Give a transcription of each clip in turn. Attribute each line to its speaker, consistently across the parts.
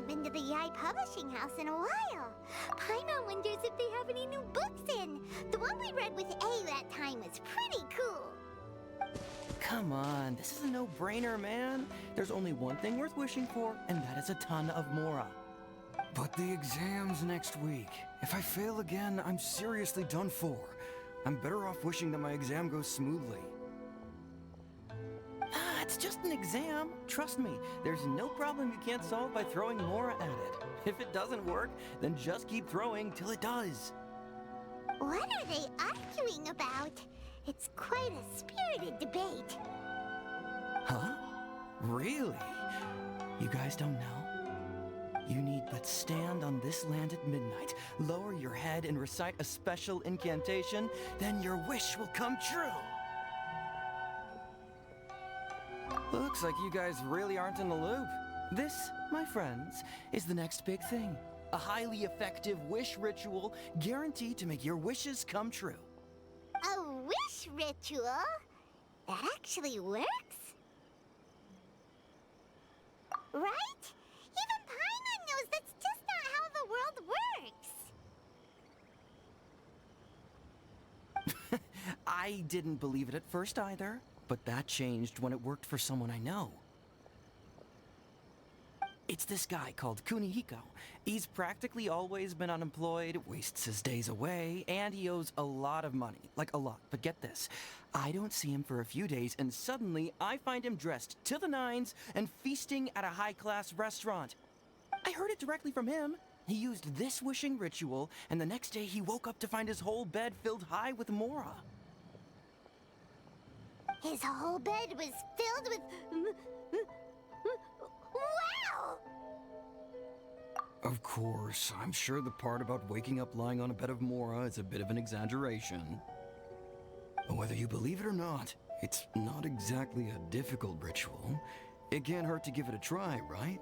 Speaker 1: Been to the Yae Publishing House in a while. Paimon wonders if they have any new books in. The one we read with A that time was pretty cool.
Speaker 2: Come on, this is a no-brainer, man. There's only one thing worth wishing for, and that is a ton of Mora.
Speaker 3: But the exam's next week. If I fail again, I'm seriously done for. I'm better off wishing that my exam goes smoothly.
Speaker 2: It's just an exam. Trust me, there's no problem you can't solve by throwing Mora at it. If it doesn't work, then just keep throwing till it does.
Speaker 1: What are they arguing about? It's quite a spirited debate.
Speaker 2: Huh? Really? You guys don't know? You need but stand on this land at midnight, lower your head and recite a special incantation, then your wish will come true.
Speaker 3: Looks like you guys really aren't in the loop.
Speaker 2: This, my friends, is the next big thing. A highly effective wish ritual guaranteed to make your wishes come true.
Speaker 1: A wish ritual? That actually works? Right? Even Paimon knows that's just not how the world works.
Speaker 2: I didn't believe it at first either. But that changed when it worked for someone I know. It's this guy called Kunihiko. He's practically always been unemployed, wastes his days away, and he owes a lot of money. Like a lot. But get this, I don't see him for a few days, and suddenly I find him dressed to the nines and feasting at a high-class restaurant. I heard it directly from him. He used this wishing ritual, and the next day he woke up to find his whole bed filled high with Mora.
Speaker 1: His whole bed was filled with... Wow!
Speaker 3: Of course, I'm sure the part about waking up lying on a bed of Mora is a bit of an exaggeration. But whether you believe it or not, it's not exactly a difficult ritual. It can't hurt to give it a try, right?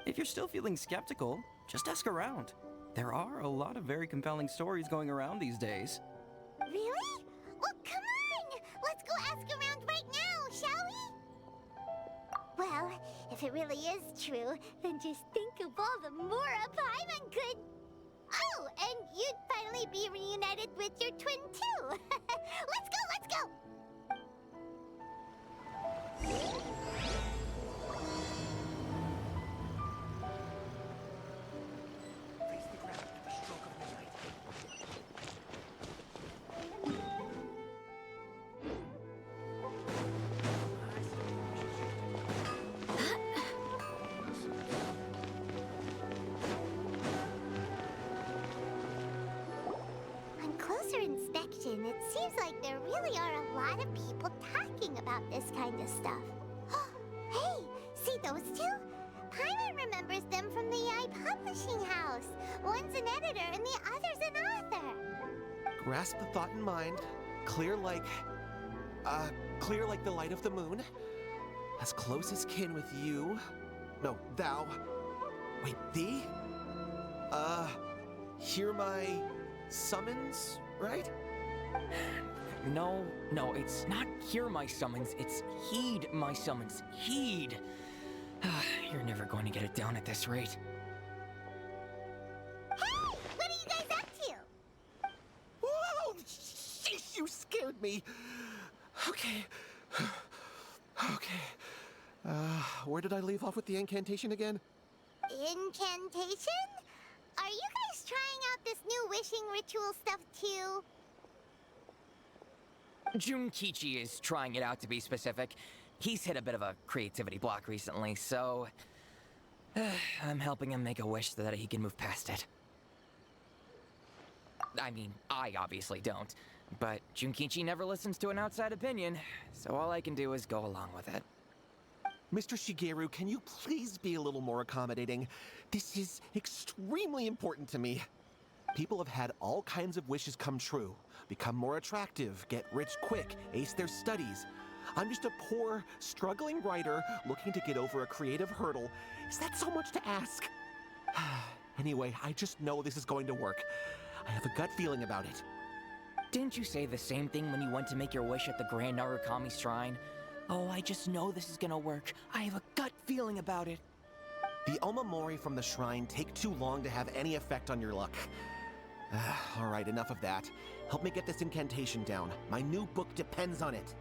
Speaker 2: If you're still feeling skeptical, just ask around. There are a lot of very compelling stories going around these days.
Speaker 1: Really? Well, come on! Let's go ask around right now, shall we? Well, if it really is true, then just think of all the Mora Paimon could... Oh, and you'd finally be reunited with your twin, too! Let's go, let's go! It seems like there really are a lot of people talking about this kind of stuff. Hey, see those two? Paimon remembers them from the Yae Publishing House. One's an editor and the other's an author.
Speaker 4: Grasp the thought in mind. Clear like the light of the moon. As close as kin with you. No, thou. Wait, thee? Hear my summons, right?
Speaker 5: No, it's not hear my summons, it's heed my summons. Heed! You're never going to get it down at this rate.
Speaker 1: Hey! What are you guys up to?
Speaker 4: Whoa! Sheesh, you scared me! Okay. Where did I leave off with the incantation again?
Speaker 1: Incantation? Are you guys trying out this new wishing ritual stuff too?
Speaker 5: Junkichi is trying it out, to be specific. He's hit a bit of a creativity block recently, so... I'm helping him make a wish so that he can move past it. I mean, I obviously don't. But Junkichi never listens to an outside opinion, so all I can do is go along with it.
Speaker 4: Mr. Shigeru, can you please be a little more accommodating? This is extremely important to me. People have had all kinds of wishes come true. Become more attractive, get rich quick, ace their studies. I'm just a poor, struggling writer looking to get over a creative hurdle. Is that so much to ask? Anyway, I just know this is going to work. I have a gut feeling about it.
Speaker 5: Didn't you say the same thing when you went to make your wish at the Grand Narukami Shrine? Oh, I just know this is gonna work. I have a gut feeling about it.
Speaker 4: The Omamori from the shrine take too long to have any effect on your luck. All right, enough of that. Help me get this incantation down. My new book depends on it.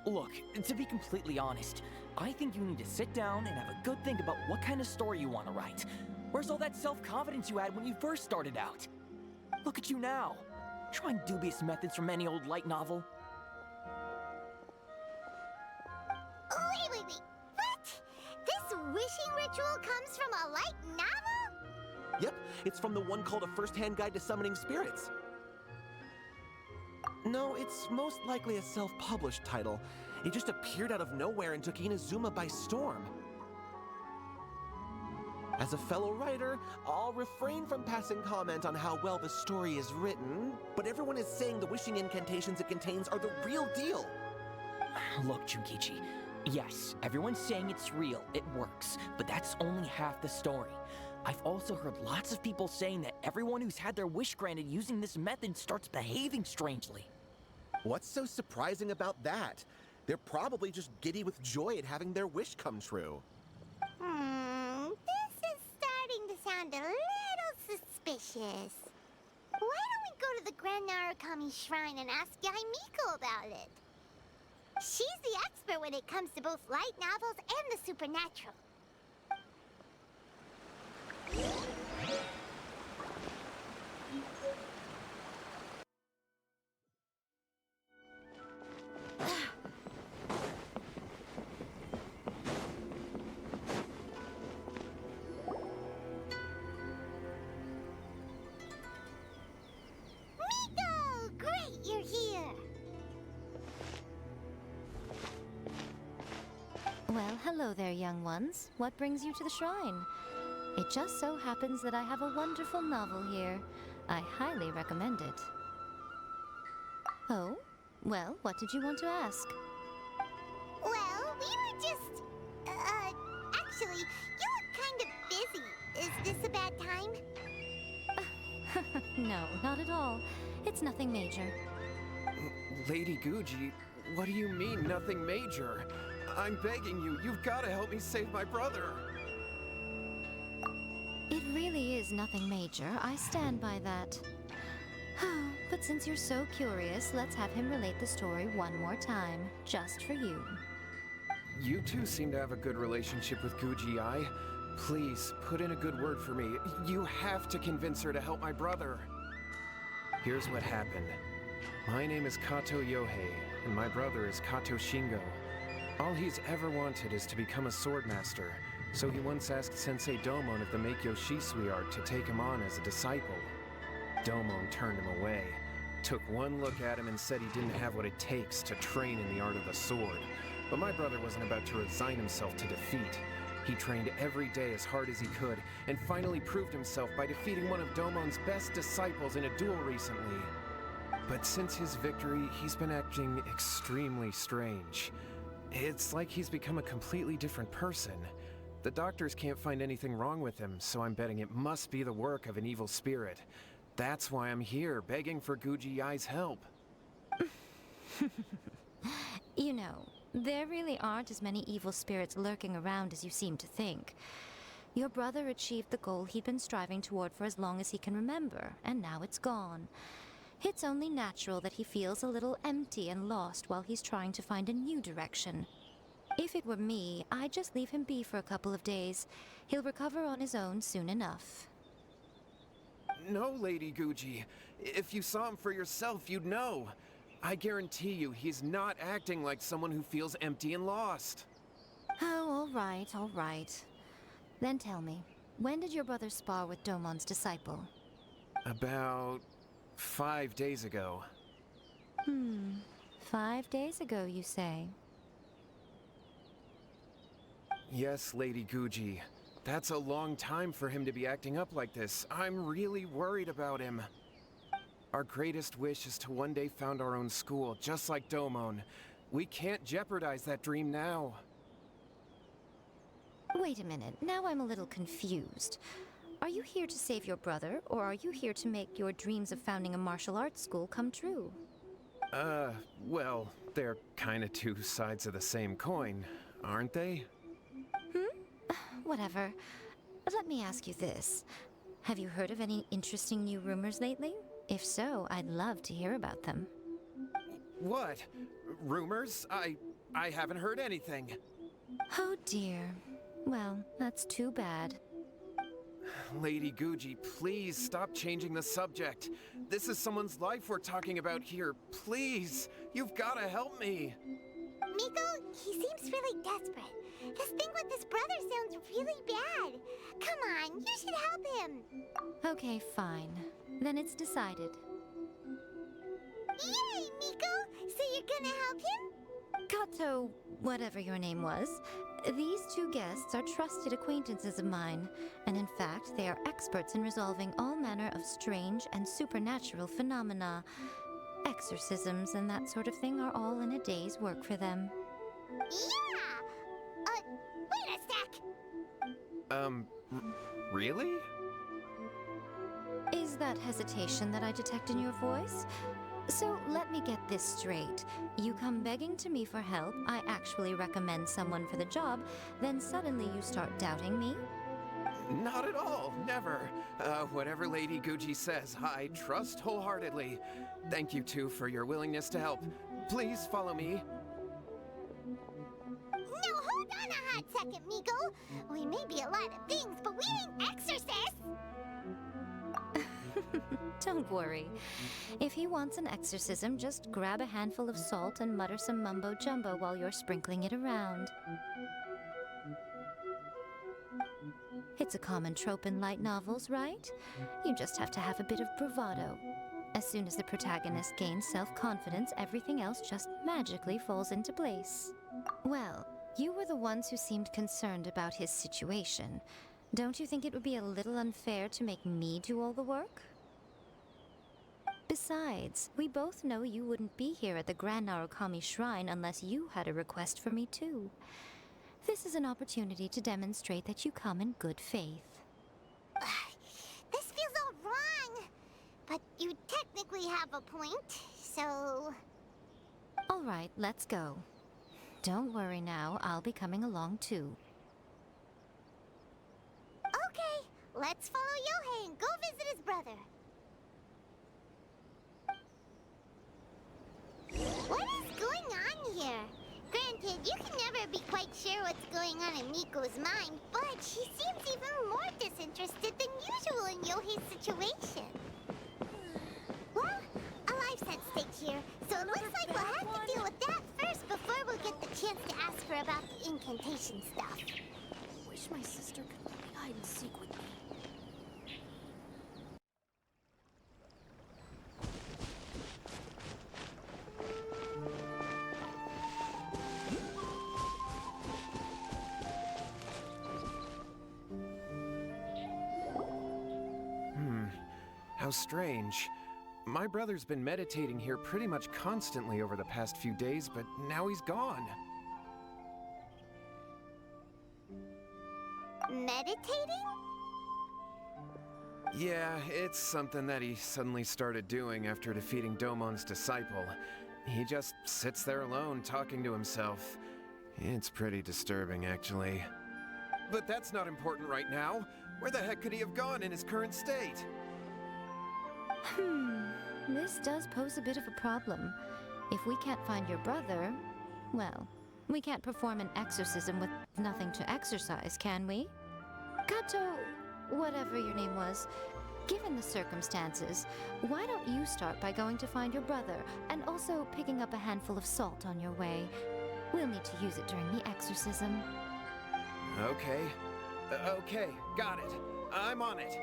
Speaker 5: Look, to be completely honest, I think you need to sit down and have a good think about what kind of story you want to write. Where's all that self-confidence you had when you first started out? Look at you now, trying dubious methods from any old light novel.
Speaker 1: Wait. What? This wishing ritual comes from a light novel?
Speaker 4: Yep, it's from the one called A First-Hand Guide to Summoning Spirits. No, it's most likely a self-published title. It just appeared out of nowhere and took Inazuma by storm. As a fellow writer, I'll refrain from passing comment on how well the story is written, but everyone is saying the wishing incantations it contains are the real deal.
Speaker 5: Look, Junkichi, yes, everyone's saying it's real, it works, but that's only half the story. I've also heard lots of people saying that everyone who's had their wish granted using this method starts behaving strangely.
Speaker 4: What's so surprising about that? They're probably just giddy with joy at having their wish come true.
Speaker 1: This is starting to sound a little suspicious. Why don't we go to the Grand Narukami Shrine and ask Yae Miko about it? She's the expert when it comes to both light novels and the supernatural. Miko! Great, you're here!
Speaker 6: Well, hello there, young ones. What brings you to the shrine? It just so happens that I have a wonderful novel here. I highly recommend it. Oh? Well, what did you want to ask?
Speaker 1: Well, we were just... actually, you look kind of busy. Is this a bad time?
Speaker 6: No, not at all. It's nothing major.
Speaker 3: Lady Guji, what do you mean, nothing major? I'm begging you, you've got to help me save my brother.
Speaker 6: It really is nothing major. I stand by that. But since you're so curious, let's have him relate the story one more time, just for you.
Speaker 3: You two seem to have a good relationship with Guji Ai. Please, put in a good word for me. You have to convince her to help my brother. Here's what happened. My name is Kato Yohei, and my brother is Kato Shingo. All he's ever wanted is to become a swordmaster, so he once asked Sensei Domon of the Meikyo Shisui art to take him on as a disciple. Domon turned him away, took one look at him and said he didn't have what it takes to train in the art of the sword. But my brother wasn't about to resign himself to defeat. He trained every day as hard as he could, and finally proved himself by defeating one of Domon's best disciples in a duel recently. But since his victory, he's been acting extremely strange. It's like he's become a completely different person. The doctors can't find anything wrong with him, so I'm betting it must be the work of an evil spirit. That's why I'm here, begging for Guji Yai's help.
Speaker 6: You know, there really aren't as many evil spirits lurking around as you seem to think. Your brother achieved the goal he'd been striving toward for as long as he can remember, and now it's gone. It's only natural that he feels a little empty and lost while he's trying to find a new direction. If it were me, I'd just leave him be for a couple of days. He'll recover on his own soon enough.
Speaker 3: No, Lady Guji. If you saw him for yourself, you'd know. I guarantee you, he's not acting like someone who feels empty and lost.
Speaker 6: Oh, all right. Then tell me, when did your brother spar with Domon's disciple?
Speaker 3: About 5 days ago.
Speaker 6: 5 days ago, you say?
Speaker 3: Yes, Lady Guji.
Speaker 7: That's a long time for him to be acting up like this. I'm really worried about him. Our greatest wish is to one day found our own school, just like Domon. We can't jeopardize that dream now.
Speaker 6: Wait a minute, now I'm a little confused. Are you here to save your brother, or are you here to make your dreams of founding a martial arts school come true?
Speaker 7: Well, they're kinda two sides of the same coin, aren't they?
Speaker 6: Whatever. Let me ask you this. Have you heard of any interesting new rumors lately? If so, I'd love to hear about them.
Speaker 7: What? Rumors? I haven't heard anything.
Speaker 6: Oh dear. Well, that's too bad.
Speaker 7: Lady Guji, please stop changing the subject. This is someone's life we're talking about here. Please, you've gotta help me.
Speaker 1: Miko, he seems really desperate. His thing with his brother sounds really bad. Come on, you should help him.
Speaker 6: Okay, fine. Then it's decided.
Speaker 1: Yay, Miko! So you're gonna help him?
Speaker 6: Kato, whatever your name was, these two guests are trusted acquaintances of mine, and in fact, they are experts in resolving all manner of strange and supernatural phenomena. Exorcisms and that sort of thing are all in a day's work for them.
Speaker 1: Yeah! Wait a sec!
Speaker 7: Really?
Speaker 6: Is that hesitation that I detect in your voice? So let me get this straight. You come begging to me for help, I actually recommend someone for the job, then suddenly you start doubting me?
Speaker 7: Not at all, never. Whatever Lady Guji says, I trust wholeheartedly. Thank you two for your willingness to help. Please follow me.
Speaker 1: No, hold on a hot second, Miko. We may be a lot of things, but we ain't exorcists!
Speaker 6: Don't worry. If he wants an exorcism, just grab a handful of salt and mutter some mumbo-jumbo while you're sprinkling it around. It's a common trope in light novels, right? You just have to have a bit of bravado. As soon as the protagonist gains self-confidence, everything else just magically falls into place. Well, you were the ones who seemed concerned about his situation. Don't you think it would be a little unfair to make me do all the work? Besides, we both know you wouldn't be here at the Grand Narukami Shrine unless you had a request for me too. This is an opportunity to demonstrate that you come in good faith.
Speaker 1: This feels all wrong. But you technically have a point, so...
Speaker 6: All right, let's go. Don't worry now, I'll be coming along too.
Speaker 1: Okay, let's follow Yohei and go visit his brother. What is going on here? Granted, you can never be quite sure what's going on in Miko's mind, but she seems even more disinterested than usual in Yohei's situation. Well, a life at stake here, so it looks like we'll have to deal with that first before we'll get the chance to ask her about the incantation stuff.
Speaker 8: Wish my sister could play hide and seek with me.
Speaker 7: How strange. My brother's been meditating here pretty much constantly over the past few days, but now he's gone.
Speaker 1: Meditating?
Speaker 7: Yeah, it's something that he suddenly started doing after defeating Domon's disciple. He just sits there alone, talking to himself. It's pretty disturbing, actually. But that's not important right now. Where the heck could he have gone in his current state?
Speaker 6: This does pose a bit of a problem. If we can't find your brother, well, we can't perform an exorcism with nothing to exorcise, can we? Kato, whatever your name was, given the circumstances, why don't you start by going to find your brother and also picking up a handful of salt on your way? We'll need to use it during the exorcism.
Speaker 7: Okay. Okay, got it. I'm on it.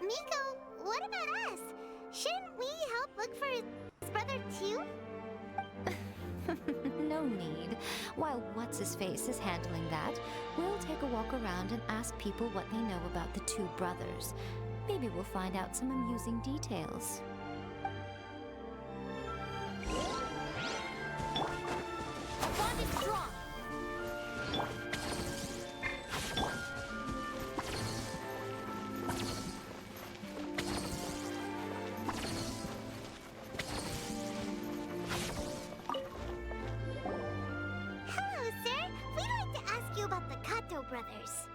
Speaker 1: Miko, what about us? Shouldn't we help look for his brother too?
Speaker 6: No no need. While What's-His-Face is handling that, we'll take a walk around and ask people what they know about the two brothers. Maybe we'll find out some amusing details.
Speaker 8: Our bond is strong.
Speaker 1: Hello, sir. We'd like to ask you about the Kato brothers.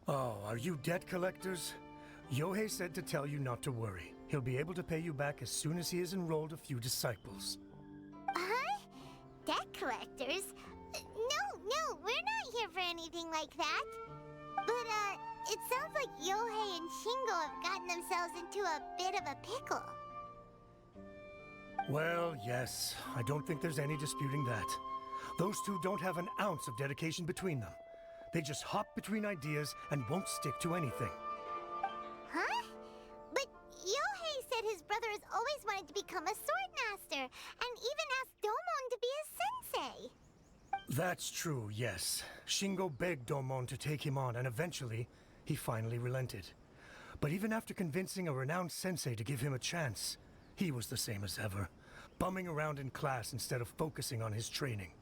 Speaker 9: Oh, are you debt collectors? Yohei said to tell you not to worry. He'll be able to pay you back as soon as he has enrolled a few disciples.
Speaker 1: Huh? Debt collectors? No, we're not here for anything like that. But, it sounds like Yohei and Shingo have gotten themselves into a bit of a pickle.
Speaker 9: Well, yes, I don't think there's any disputing that. Those two don't have an ounce of dedication between them. They just hop between ideas and won't stick to anything.
Speaker 1: Huh? But Yohei said his brother has always wanted to become a sword master, and even asked Domon to be a sensei.
Speaker 9: That's true, yes. Shingo begged Domon to take him on, and eventually, he finally relented. But even after convincing a renowned sensei to give him a chance, he was the same as ever, bumming around in class instead of focusing on his training.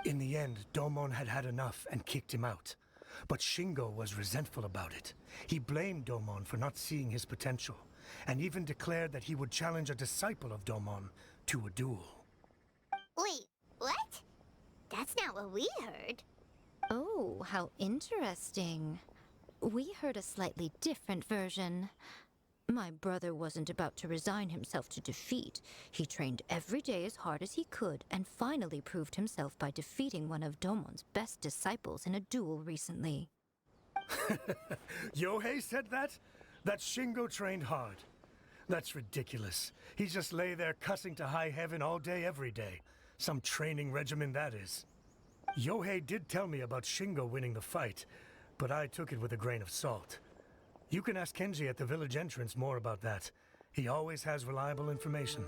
Speaker 9: In the end, Domon had had enough and kicked him out. But Shingo was resentful about it. He blamed Domon for not seeing his potential, and even declared that he would challenge a disciple of Domon to a duel.
Speaker 1: Wait, what? That's not what we heard.
Speaker 6: Oh, how interesting. We heard a slightly different version. My brother wasn't about to resign himself to defeat. He trained every day as hard as he could and finally proved himself by defeating one of Domon's best disciples in a duel recently.
Speaker 9: Yohei said that? That Shingo trained hard. That's ridiculous. He just lay there cussing to high heaven all day, every day. Some training regimen, that is. Yohei did tell me about Shingo winning the fight, but I took it with a grain of salt. You can ask Kenji at the village entrance more about that. He always has reliable information.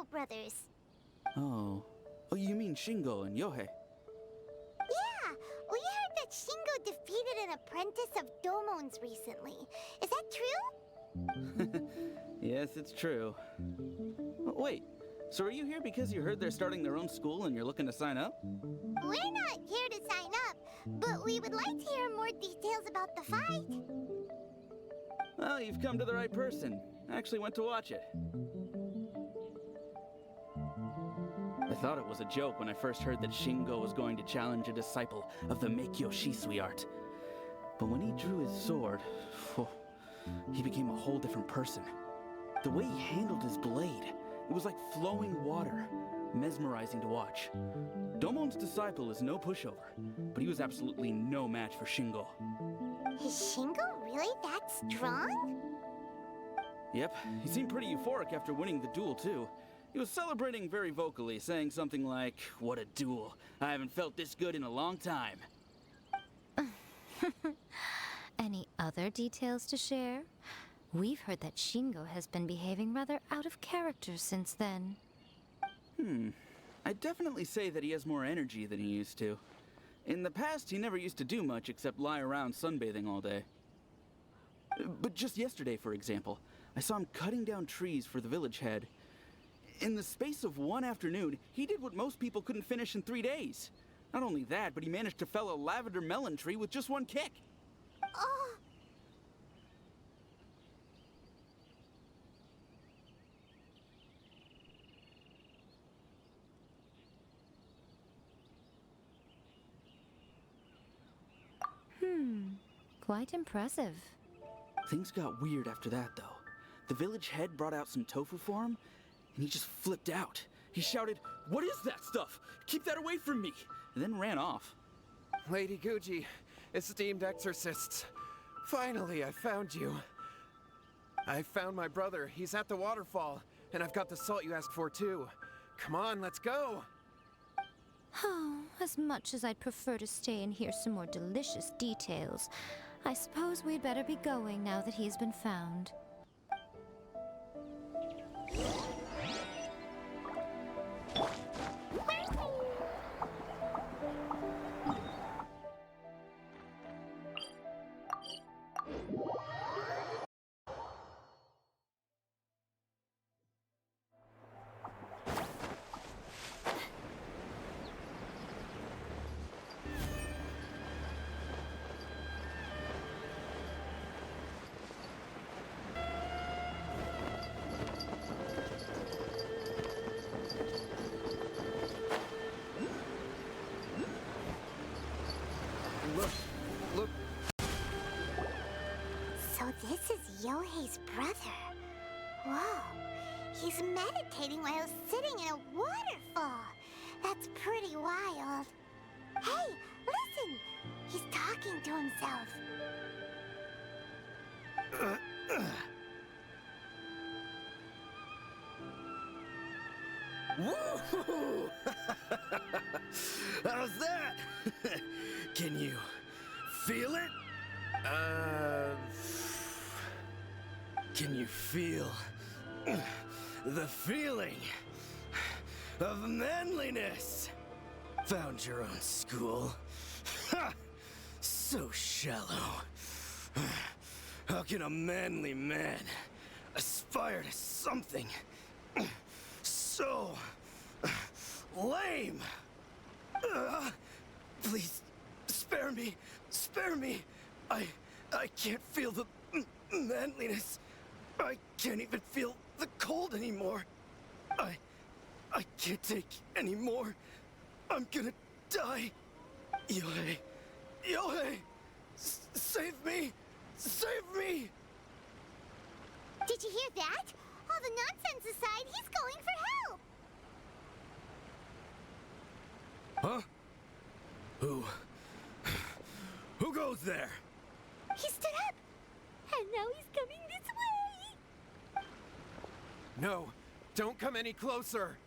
Speaker 1: Brothers.
Speaker 10: Oh, you mean Shingo and Yohei?
Speaker 1: Yeah, we heard that Shingo defeated an apprentice of Domon's recently. Is that true?
Speaker 10: Yes, it's true. Wait, so are you here because you heard they're starting their own school and you're looking to sign up?
Speaker 1: We're not here to sign up, but we would like to hear more details about the fight.
Speaker 10: Well, you've come to the right person. I actually went to watch it. I thought it was a joke when I first heard that Shingo was going to challenge a disciple of the Meikyo Shisui art. But when he drew his sword, he became a whole different person. The way he handled his blade, it was like flowing water, mesmerizing to watch. Domon's disciple is no pushover, but he was absolutely no match for Shingo.
Speaker 1: Is Shingo really that strong?
Speaker 10: Yep, he seemed pretty euphoric after winning the duel too. He was celebrating very vocally, saying something like, "What a duel. I haven't felt this good in a long time."
Speaker 6: Any other details to share? We've heard that Shingo has been behaving rather out of character since then.
Speaker 10: I'd definitely say that he has more energy than he used to. In the past, he never used to do much except lie around sunbathing all day. But just yesterday, for example, I saw him cutting down trees for the village head. In the space of one afternoon, he did what most people couldn't finish in 3 days. Not only that, but he managed to fell a lavender melon tree with just one kick.
Speaker 1: Oh!
Speaker 6: Quite impressive.
Speaker 10: Things got weird after that, though. The village head brought out some tofu for him, and he just flipped out. He shouted, "What is that stuff? Keep that away from me!" and then ran off.
Speaker 7: Lady Guji, esteemed exorcists, finally I found you. I found my brother. He's at the waterfall, and I've got the salt you asked for too. Come on, let's go.
Speaker 6: Oh, as much as I'd prefer to stay and hear some more delicious details, I suppose we'd better be going now that he's been found.
Speaker 7: Look.
Speaker 1: So this is Yohei's brother. Whoa. He's meditating while sitting in a waterfall. That's pretty wild. Hey, listen! He's talking to himself.
Speaker 3: Woo! How's that? Can you feel it? Can you feel the feeling of manliness? Found your own school? Ha! So shallow. How can a manly man aspire to something so lame? Please, spare me. Spare me. I can't feel the manliness. I can't even feel the cold anymore. I can't take any more. I'm gonna die. Yohei. Yohei! Save me! Save me!
Speaker 1: Did you hear that? All the nonsense aside, he's going for help!
Speaker 3: Huh? Who goes there?
Speaker 1: He stood up! And now he's coming this way!
Speaker 7: No, don't come any closer.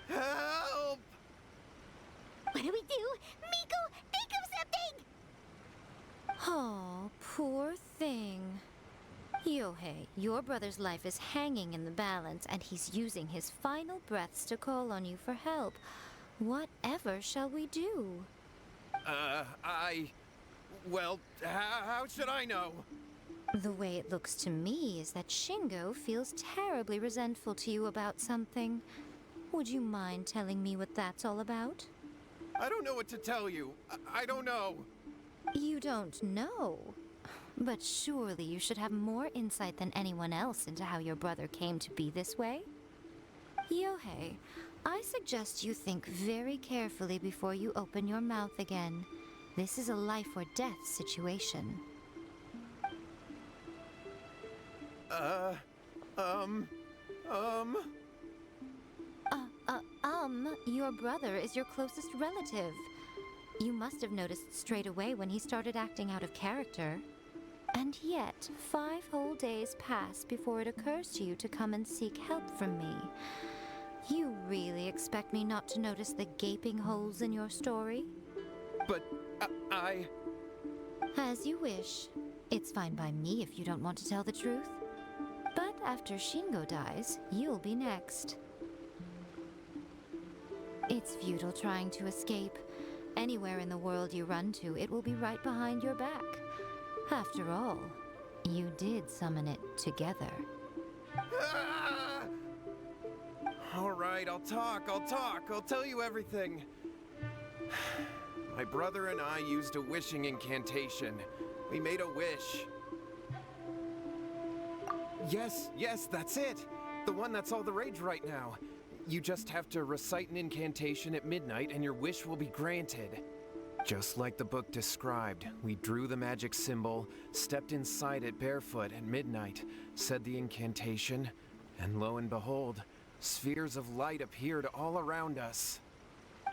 Speaker 7: Help!
Speaker 1: What do we do? Miko, think of something!
Speaker 6: Oh, poor thing. Yohei, your brother's life is hanging in the balance, and he's using his final breaths to call on you for help. Whatever shall we do?
Speaker 7: Well, how should I know?
Speaker 6: The way it looks to me is that Shingo feels terribly resentful to you about something. Would you mind telling me what that's all about?
Speaker 7: I don't know what to tell you. I don't know.
Speaker 6: You don't know? But surely you should have more insight than anyone else into how your brother came to be this way? Yohei, I suggest you think very carefully before you open your mouth again. This is a life or death situation. Your brother is your closest relative. You must have noticed straight away when he started acting out of character. And yet, 5 whole days pass before it occurs to you to come and seek help from me. You really expect me not to notice the gaping holes in your story?
Speaker 7: But
Speaker 6: As you wish. It's fine by me if you don't want to tell the truth. But after Shingo dies, you'll be next. It's futile trying to escape. Anywhere in the world you run to, it will be right behind your back. After all, you did summon it together.
Speaker 7: All right, I'll talk. I'll tell you everything. My brother and I used a wishing incantation. We made a wish. Yes, that's it. The one that's all the rage right now. You just have to recite an incantation at midnight and your wish will be granted. Just like the book described, we drew the magic symbol, stepped inside it barefoot at midnight, said the incantation, and lo and behold, spheres of light appeared all around us.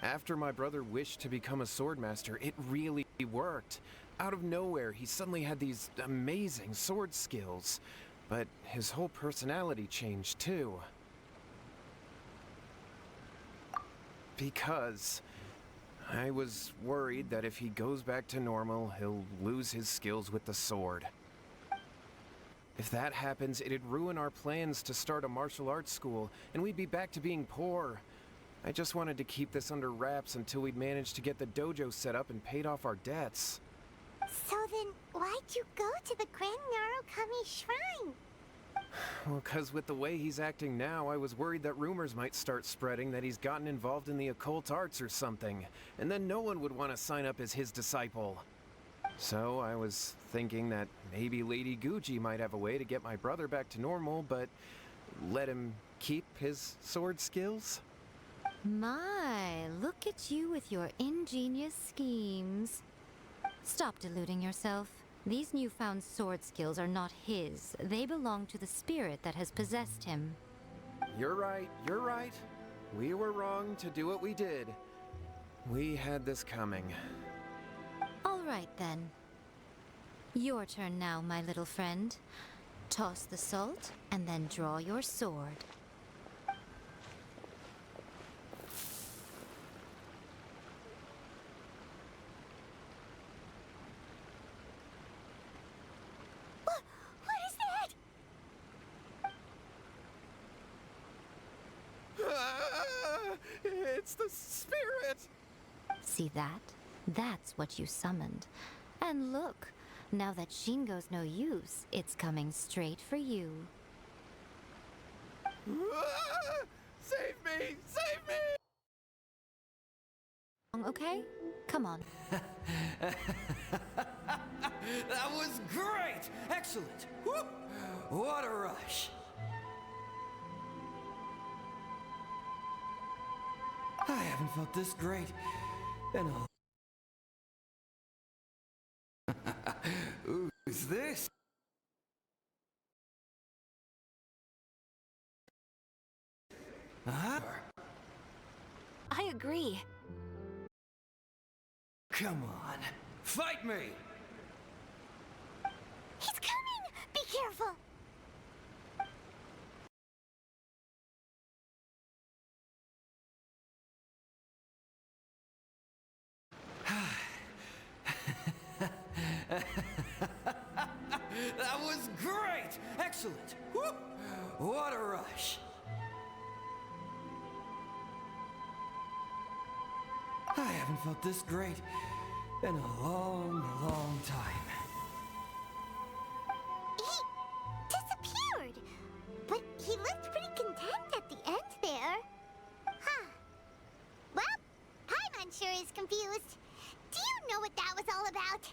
Speaker 7: After my brother wished to become a swordmaster, it really worked. Out of nowhere, he suddenly had these amazing sword skills, but his whole personality changed too. Because I was worried that if he goes back to normal, he'll lose his skills with the sword. If that happens, it'd ruin our plans to start a martial arts school, and we'd be back to being poor. I just wanted to keep this under wraps until we'd managed to get the dojo set up and paid off our debts.
Speaker 1: So then, why'd you go to the Grand Narukami Shrine?
Speaker 7: Well, 'cause with the way he's acting now, I was worried that rumors might start spreading that he's gotten involved in the occult arts or something, and then no one would want to sign up as his disciple. So I was thinking that maybe Lady Guji might have a way to get my brother back to normal, but let him keep his sword skills?
Speaker 6: My, look at you with your ingenious schemes. Stop deluding yourself. These newfound sword skills are not his. They belong to the spirit that has possessed him.
Speaker 7: You're right, you're right. We were wrong to do what we did. We had this coming.
Speaker 6: All right, then. Your turn now, my little friend. Toss the salt, and then draw your sword.
Speaker 7: It's the spirit!
Speaker 6: See that? That's what you summoned. And look, now that Shingo's no use, it's coming straight for you.
Speaker 7: Save me! Save me!
Speaker 6: Okay? Come on.
Speaker 2: That was great! Excellent! Whoop! What a rush! I haven't felt this great in a... Who's this? Huh?
Speaker 8: I agree.
Speaker 2: Come on, fight me!
Speaker 1: He's coming! Be careful!
Speaker 2: That was great! Excellent! Whoop! What a rush! I haven't felt this great in a long, long time.
Speaker 1: He disappeared! But he looked pretty content at the end there. Huh. Well, Paimon sure is confused. Do you know what that was all about?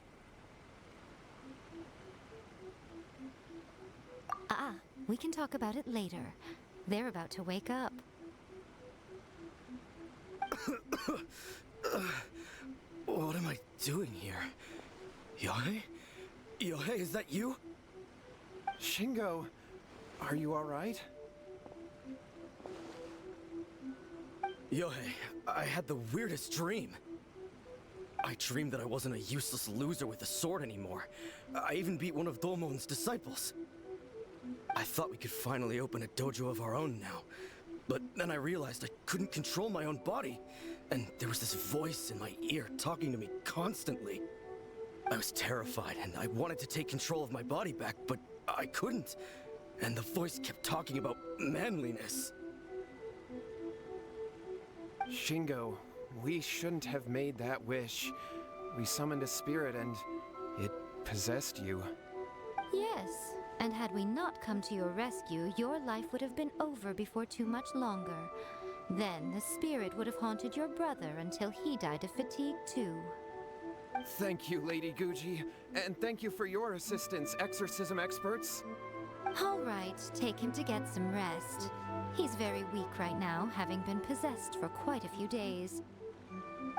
Speaker 6: We can talk about it later. They're about to wake up.
Speaker 10: What am I doing here? Yae? Yae, is that you?
Speaker 7: Shingo, are you alright?
Speaker 10: Yae, I had the weirdest dream. I dreamed that I wasn't a useless loser with a sword anymore. I even beat one of Domon's disciples. I thought we could finally open a dojo of our own now. But then I realized I couldn't control my own body. And there was this voice in my ear talking to me constantly. I was terrified and I wanted to take control of my body back, but I couldn't. And the voice kept talking about manliness.
Speaker 7: Shingo, we shouldn't have made that wish. We summoned a spirit and it possessed you.
Speaker 6: Yes, and had we not come to your rescue, your life would have been over before too much longer. Then the spirit would have haunted your brother until he died of fatigue too.
Speaker 7: Thank you, Lady Guji, and thank you for your assistance, exorcism experts.
Speaker 6: All right, take him to get some rest. He's very weak right now, having been possessed for quite a few days.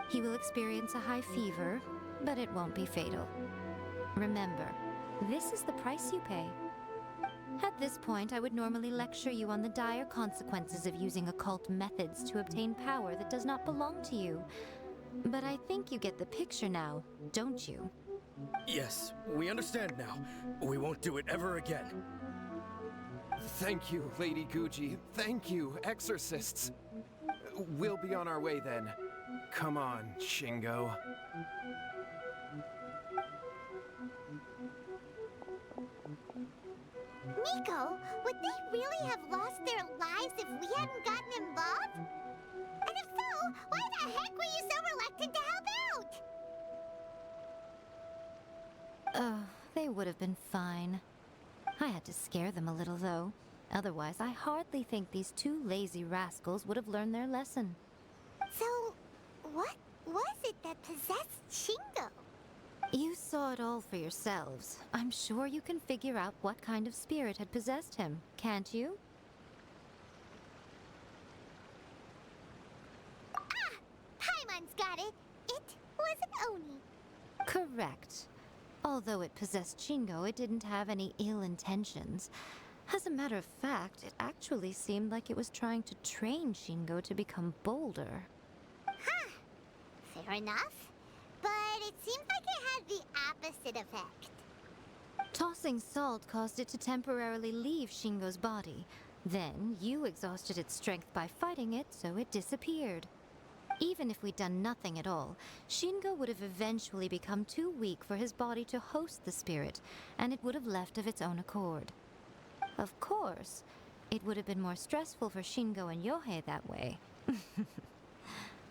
Speaker 6: He will experience a high fever, but it won't be fatal. Remember, this is the price you pay. At this point, I would normally lecture you on the dire consequences of using occult methods to obtain power that does not belong to you. But I think you get the picture now, don't you?
Speaker 11: Yes, we understand now. We won't do it ever again.
Speaker 7: Thank you, Lady Guji. Thank you, exorcists. We'll be on our way then. Come on, Shingo.
Speaker 1: Miko, would they really have lost their lives if we hadn't gotten involved? And if so, why the heck were you so reluctant to help out?
Speaker 6: They would have been fine. I had to scare them a little, though. Otherwise, I hardly think these two lazy rascals would have learned their lesson.
Speaker 1: So, what was it that possessed Shingo?
Speaker 6: You saw it all for yourselves. I'm sure you can figure out what kind of spirit had possessed him, can't you?
Speaker 1: Ah! Paimon's got it! It was an Oni.
Speaker 6: Correct. Although it possessed Shingo, it didn't have any ill intentions. As a matter of fact, it actually seemed like it was trying to train Shingo to become bolder.
Speaker 1: Huh. Fair enough. But it seems like it had the opposite effect.
Speaker 6: Tossing salt caused it to temporarily leave Shingo's body. Then, you exhausted its strength by fighting it, so it disappeared. Even if we'd done nothing at all, Shingo would have eventually become too weak for his body to host the spirit, and it would have left of its own accord. Of course, it would have been more stressful for Shingo and Yohei that way.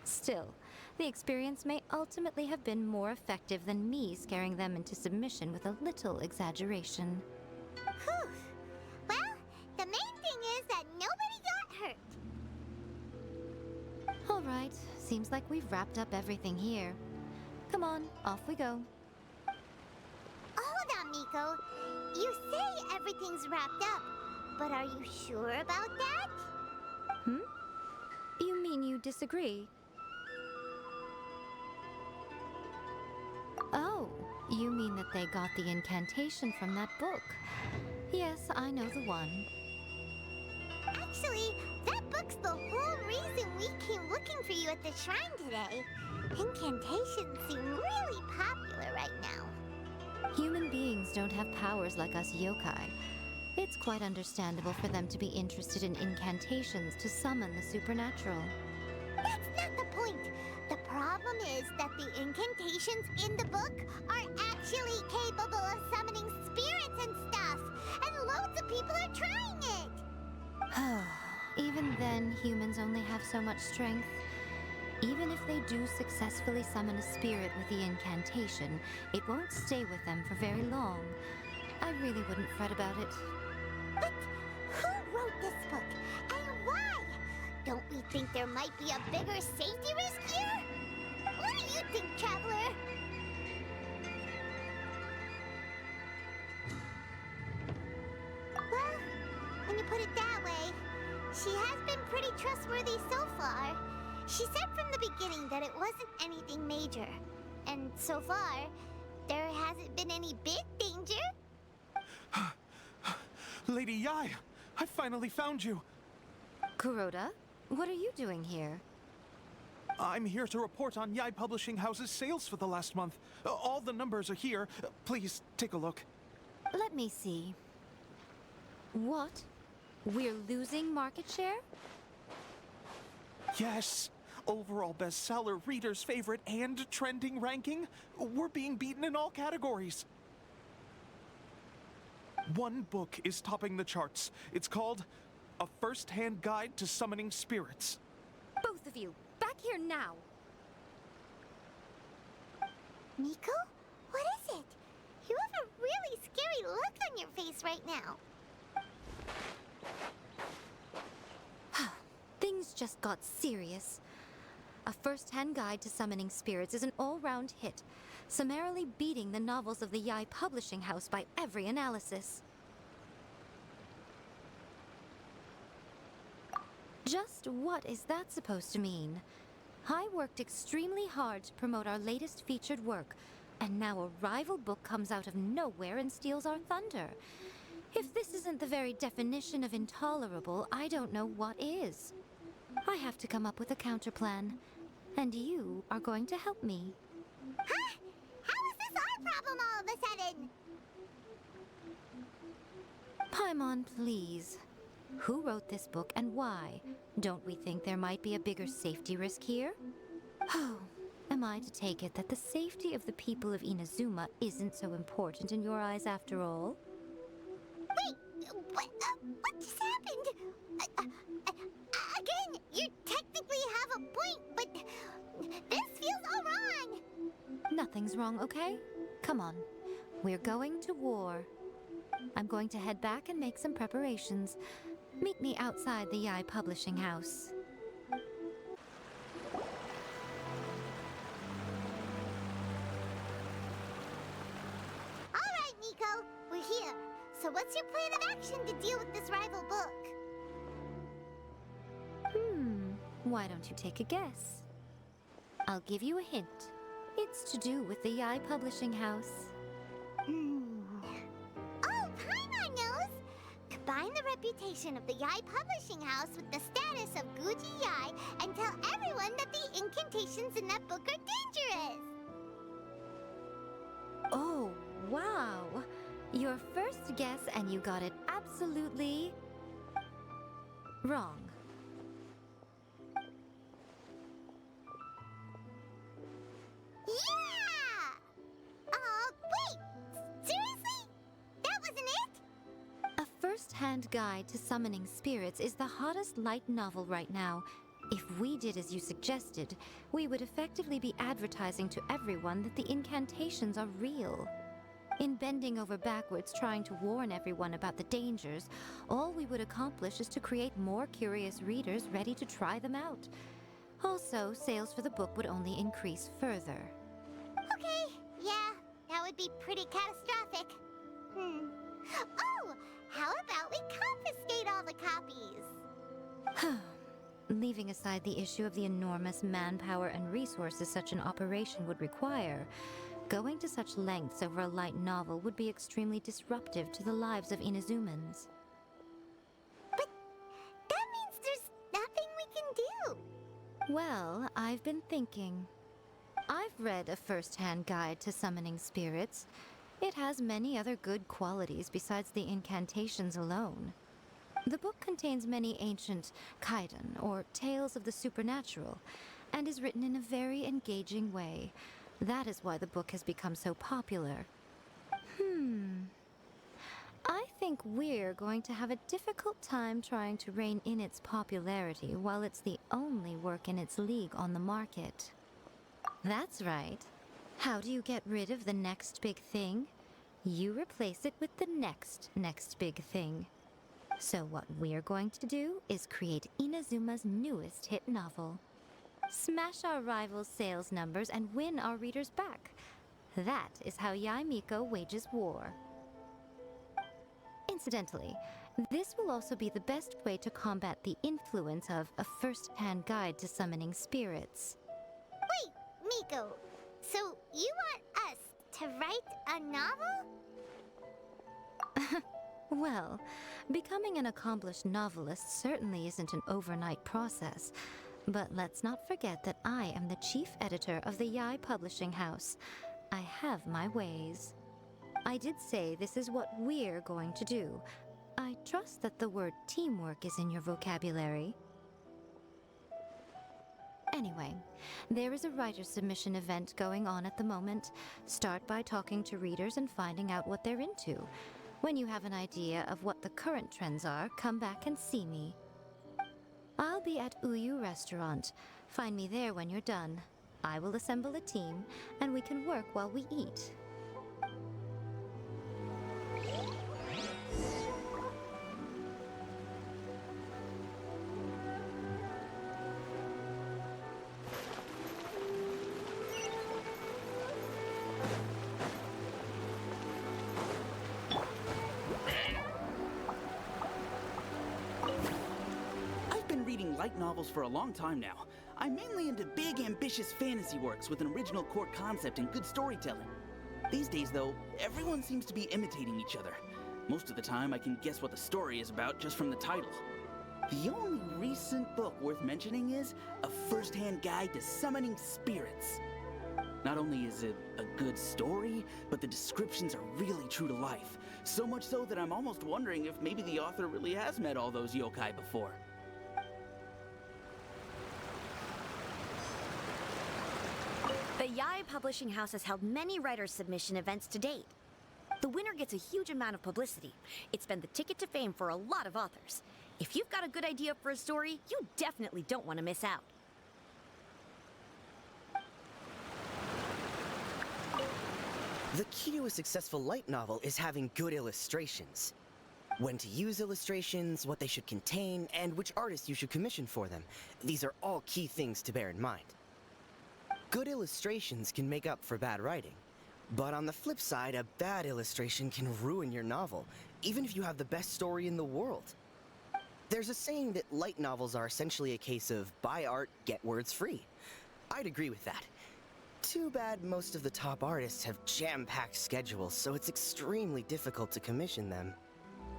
Speaker 6: Still, the experience may ultimately have been more effective than me scaring them into submission with a little exaggeration.
Speaker 1: Whew. Well, the main thing is that nobody got hurt.
Speaker 6: All right, seems like we've wrapped up everything here. Come on, off we go.
Speaker 1: Hold on, Miko. You say everything's wrapped up, but are you sure about that?
Speaker 6: You mean you disagree? Oh, you mean that they got the incantation from that book? Yes, I know the one.
Speaker 1: Actually, that book's the whole reason we came looking for you at the shrine today. Incantations seem really popular right now.
Speaker 6: Human beings don't have powers like us yokai. It's quite understandable for them to be interested in incantations to summon the supernatural.
Speaker 1: That's not the point. The problem is that the incantations in the book are actually capable of summoning spirits and stuff, and loads of people are trying it.
Speaker 6: Even then, humans only have so much strength. Even if they do successfully summon a spirit with the incantation, it won't stay with them for very long. I really wouldn't fret about it.
Speaker 1: But who wrote this book, and why? Don't we think there might be a bigger safety risk here? What do you think, Traveler? Well, when you put it that way, she has been pretty trustworthy so far. She said from the beginning that it wasn't anything major. And so far, there hasn't been any big danger.
Speaker 4: Lady Yae, I finally found you.
Speaker 6: Kuroda, what are you doing here?
Speaker 4: I'm here to report on Yae Publishing House's sales for the last month. All the numbers are here. Please, take a look.
Speaker 6: Let me see. What? We're losing market share?
Speaker 4: Yes. Overall bestseller, reader's favorite, and trending ranking. We're being beaten in all categories. One book is topping the charts. It's called A First-Hand Guide to Summoning Spirits.
Speaker 6: Both of you, back here now!
Speaker 1: Miko? What is it? You have a really scary look on your face right now.
Speaker 6: Things just got serious. A First-Hand Guide to Summoning Spirits is an all-round hit, summarily beating the novels of the Yae Publishing House by every analysis. Just what is that supposed to mean? I worked extremely hard to promote our latest featured work, and now a rival book comes out of nowhere and steals our thunder. If this isn't the very definition of intolerable, I don't know what is. I have to come up with a counterplan, and you are going to help me.
Speaker 1: Huh? How is this our problem all of a sudden?
Speaker 6: Paimon, please. Who wrote this book and why? Don't we think there might be a bigger safety risk here? Oh, am I to take it that the safety of the people of Inazuma isn't so important in your eyes after all?
Speaker 1: Wait, what just happened? Again, you technically have a point, but this feels all wrong.
Speaker 6: Nothing's wrong, okay? Come on. We're going to war. I'm going to head back and make some preparations. Meet me outside the Yae publishing house.
Speaker 1: All right, Miko, we're here. So what's your plan of action to deal with this rival book?
Speaker 6: Why don't you take a guess? I'll give you a hint. It's to do with the Yae publishing house.
Speaker 1: Oh, Paimon knows! Combine the reputation of the Yae publishing house with the status of Guji Yae and tell everyone that the incantations in that book are dangerous!
Speaker 6: Oh, wow! Your first guess and you got it absolutely wrong.
Speaker 1: Yeah! Wait! Seriously? That wasn't it?
Speaker 6: A first-hand guide to summoning spirits is the hottest light novel right now. If we did as you suggested, we would effectively be advertising to everyone that the incantations are real. In bending over backwards trying to warn everyone about the dangers, all we would accomplish is to create more curious readers ready to try them out. Also, sales for the book would only increase further.
Speaker 1: Okay, yeah, that would be pretty catastrophic. Oh, how about we confiscate all the copies?
Speaker 6: Leaving aside the issue of the enormous manpower and resources such an operation would require, going to such lengths over a light novel would be extremely disruptive to the lives of Inazumans.
Speaker 1: But that means there's nothing we can do.
Speaker 6: Well, I've been thinking. I've read a first-hand guide to summoning spirits. It has many other good qualities besides the incantations alone. The book contains many ancient kaiden, or tales of the supernatural, and is written in a very engaging way. That is why the book has become so popular. I think we're going to have a difficult time trying to rein in its popularity while it's the only work in its league on the market. That's right. How do you get rid of the next big thing? You replace it with the next big thing. So what we're going to do is create Inazuma's newest hit novel. Smash our rivals' sales numbers and win our readers back. That is how Yae Miko wages war. Incidentally, this will also be the best way to combat the influence of a first-hand guide to summoning spirits.
Speaker 1: Wait, Miko, so you want us to write a novel?
Speaker 6: Well, becoming an accomplished novelist certainly isn't an overnight process. But let's not forget that I am the chief editor of the Yae publishing house. I have my ways. I did say this is what we're going to do. I trust that the word teamwork is in your vocabulary. Anyway, there is a writer's submission event going on at the moment. Start by talking to readers and finding out what they're into. When you have an idea of what the current trends are, come back and see me. I'll be at Uyu Restaurant. Find me there when you're done. I will assemble a team, and we can work while we eat.
Speaker 10: Light novels for a long time now. I'm mainly into big, ambitious fantasy works with an original core concept and good storytelling. These days, though, everyone seems to be imitating each other. Most of the time, I can guess what the story is about just from the title. The only recent book worth mentioning is A First-Hand Guide to Summoning Spirits. Not only is it a good story, but the descriptions are really true to life. So much so that I'm almost wondering if maybe the author really has met all those yokai before.
Speaker 12: The Yae Publishing House has held many writer submission events to date. The winner gets a huge amount of publicity. It's been the ticket to fame for a lot of authors. If you've got a good idea for a story, you definitely don't want to miss out.
Speaker 13: The key to a successful light novel is having good illustrations. When to use illustrations, what they should contain, and which artist you should commission for them. These are all key things to bear in mind. Good illustrations can make up for bad writing. But on the flip side, a bad illustration can ruin your novel, even if you have the best story in the world. There's a saying that light novels are essentially a case of buy art, get words free. I'd agree with that. Too bad most of the top artists have jam-packed schedules, so it's extremely difficult to commission them.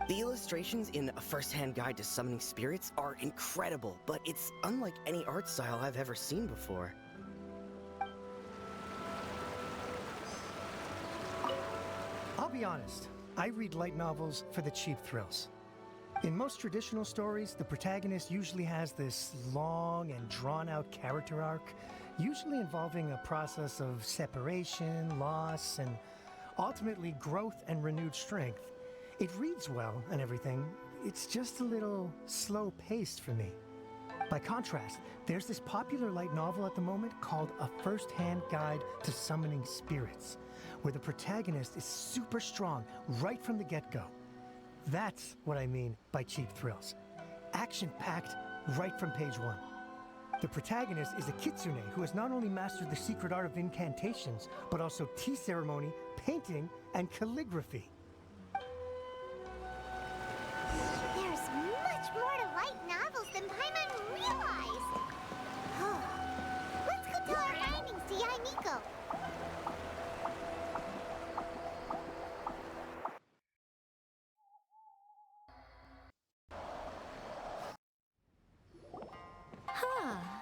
Speaker 13: The illustrations in A First-Hand Guide to Summoning Spirits are incredible, but it's unlike any art style I've ever seen before.
Speaker 9: I'll be honest, I read light novels for the cheap thrills. In most traditional stories, the protagonist usually has this long and drawn-out character arc, usually involving a process of separation, loss, and ultimately growth and renewed strength. It reads well and everything, it's just a little slow-paced for me. By contrast, there's this popular light novel at the moment called A First-Hand Guide to Summoning Spirits, where the protagonist is super strong right from the get-go. That's what I mean by cheap thrills. Action-packed right from page one. The protagonist is a kitsune who has not only mastered the secret art of incantations, but also tea ceremony, painting, and calligraphy.
Speaker 1: There's much more to light novels than Paimon realized. Let's go tell our findings to Yae Miko.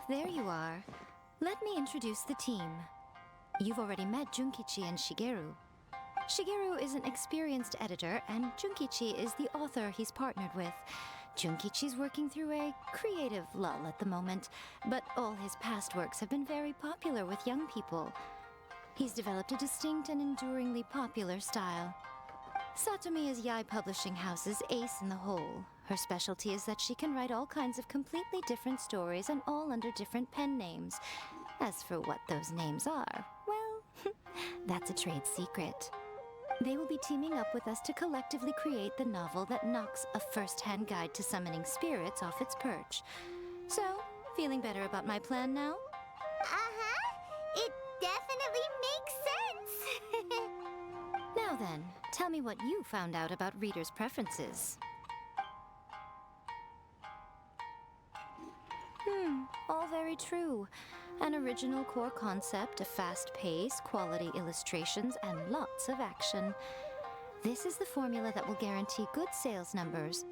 Speaker 6: There you are. Let me introduce the team. You've already met Junkichi and Shigeru. Shigeru is an experienced editor, and Junkichi is the author he's partnered with. Junkichi's working through a creative lull at the moment, but all his past works have been very popular with young people. He's developed a distinct and enduringly popular style. Satomi is Yae Publishing House's ace in the hole. Her specialty is that she can write all kinds of completely different stories and all under different pen names. As for what those names are, well, that's a trade secret. They will be teaming up with us to collectively create the novel that knocks A First-Hand Guide to Summoning Spirits off its perch. So, feeling better about my plan now?
Speaker 1: Uh-huh. It definitely makes sense.
Speaker 6: Now then, tell me what you found out about readers' preferences. All very true. An original core concept, a fast pace, quality illustrations, and lots of action. This is the formula that will guarantee good sales numbers.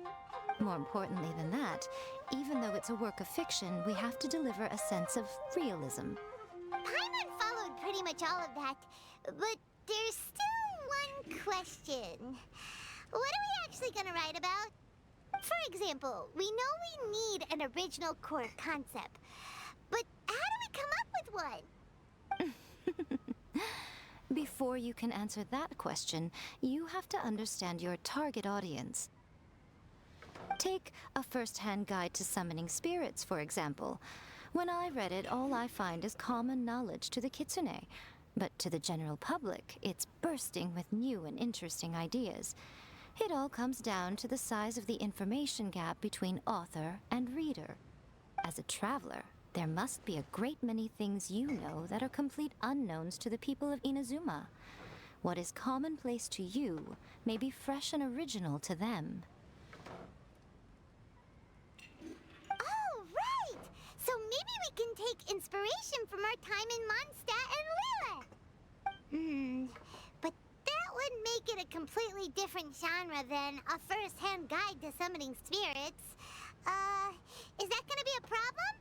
Speaker 6: More importantly than that, even though it's a work of fiction, we have to deliver a sense of realism.
Speaker 1: Paimon followed pretty much all of that, but there's still one question. What are we actually gonna write about? For example, we know we need an original core concept, but how do we come up with one?
Speaker 6: Before you can answer that question, you have to understand your target audience. Take A First-Hand Guide to Summoning Spirits, for example. When I read it, all I find is common knowledge to the kitsune. But to the general public, it's bursting with new and interesting ideas. It all comes down to the size of the information gap between author and reader. As a traveler, there must be a great many things you know that are complete unknowns to the people of Inazuma. What is commonplace to you may be fresh and original to them.
Speaker 1: Oh, right! So maybe we can take inspiration from our time in Mondstadt and Lille. But that would make it a completely different genre than a first-hand guide to summoning spirits. Is that gonna be a problem?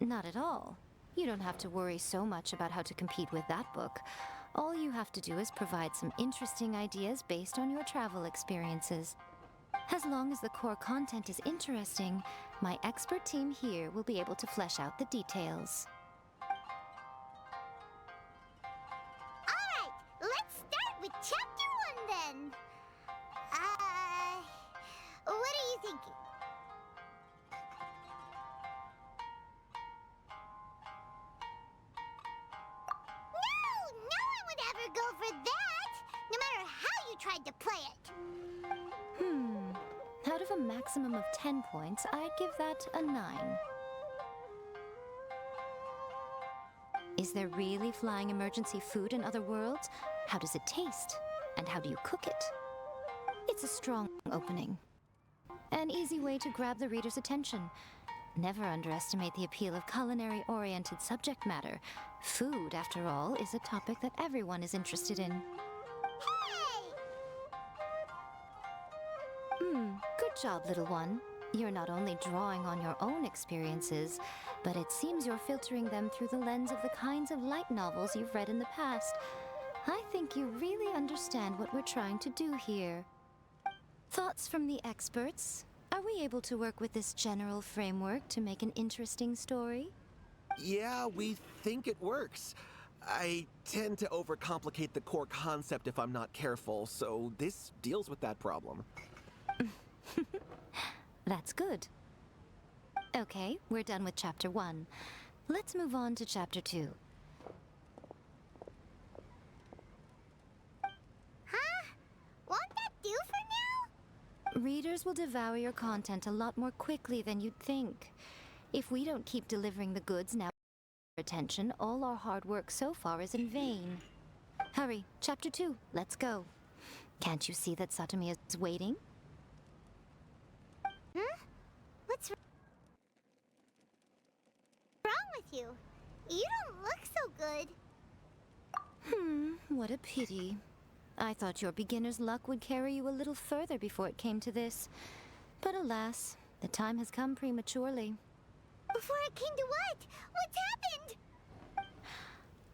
Speaker 6: Not at all. You don't have to worry so much about how to compete with that book. All you have to do is provide some interesting ideas based on your travel experiences. As long as the core content is interesting, my expert team here will be able to flesh out the details.
Speaker 1: Alright, let's start with Chapter 1 then. What are you thinking? No one would ever go for that, no matter how you tried to play it.
Speaker 6: Out of a maximum of 10 points, I'd give that a 9. Is there really flying emergency food in other worlds? How does it taste? And how do you cook it? It's a strong opening. An easy way to grab the reader's attention. Never underestimate the appeal of culinary-oriented subject matter. Food, after all, is a topic that everyone is interested in. Good job, little one. You're not only drawing on your own experiences, but it seems you're filtering them through the lens of the kinds of light novels you've read in the past. I think you really understand what we're trying to do here. Thoughts from the experts? Are we able to work with this general framework to make an interesting story?
Speaker 4: Yeah, we think it works. I tend to overcomplicate the core concept if I'm not careful, so this deals with that problem.
Speaker 6: That's good. Okay, we're done with Chapter 1. Let's move on to Chapter 2.
Speaker 1: Huh? Won't that do for now?
Speaker 6: Readers will devour your content a lot more quickly than you'd think. If we don't keep delivering the goods now, attention, all our hard work so far is in vain. Hurry, Chapter 2, let's go. Can't you see that Satomi is waiting?
Speaker 1: What's wrong with you? You don't look so good.
Speaker 6: What a pity. I thought your beginner's luck would carry you a little further before it came to this. But alas, the time has come prematurely.
Speaker 1: Before it came to what? What's happened?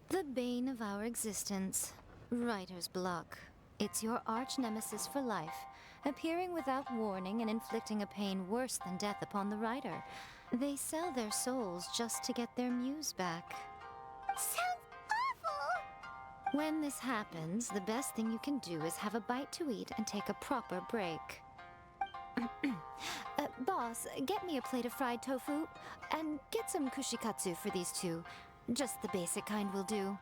Speaker 6: The bane of our existence. Writer's block. It's your arch-nemesis for life, appearing without warning and inflicting a pain worse than death upon the writer. They sell their souls just to get their muse back.
Speaker 1: Sounds awful!
Speaker 6: When this happens, the best thing you can do is have a bite to eat and take a proper break. Boss, get me a plate of fried tofu, and get some kushikatsu for these two. Just the basic kind will do.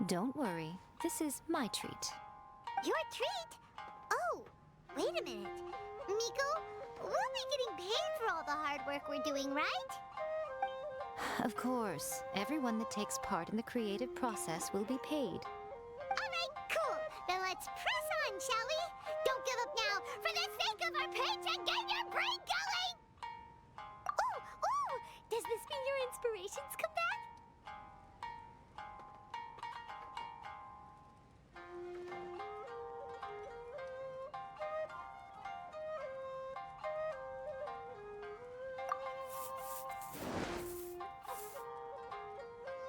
Speaker 6: Don't worry, this is my treat.
Speaker 1: Your treat? Oh, wait a minute. Miko, we'll be getting paid for all the hard work we're doing, right?
Speaker 6: Of course, everyone that takes part in the creative process will be paid.
Speaker 1: Alright, cool. Then let's press on, shall we? Don't give up now. For the sake of our paycheck, get your brain going! Ooh! Does this mean your inspirations come back?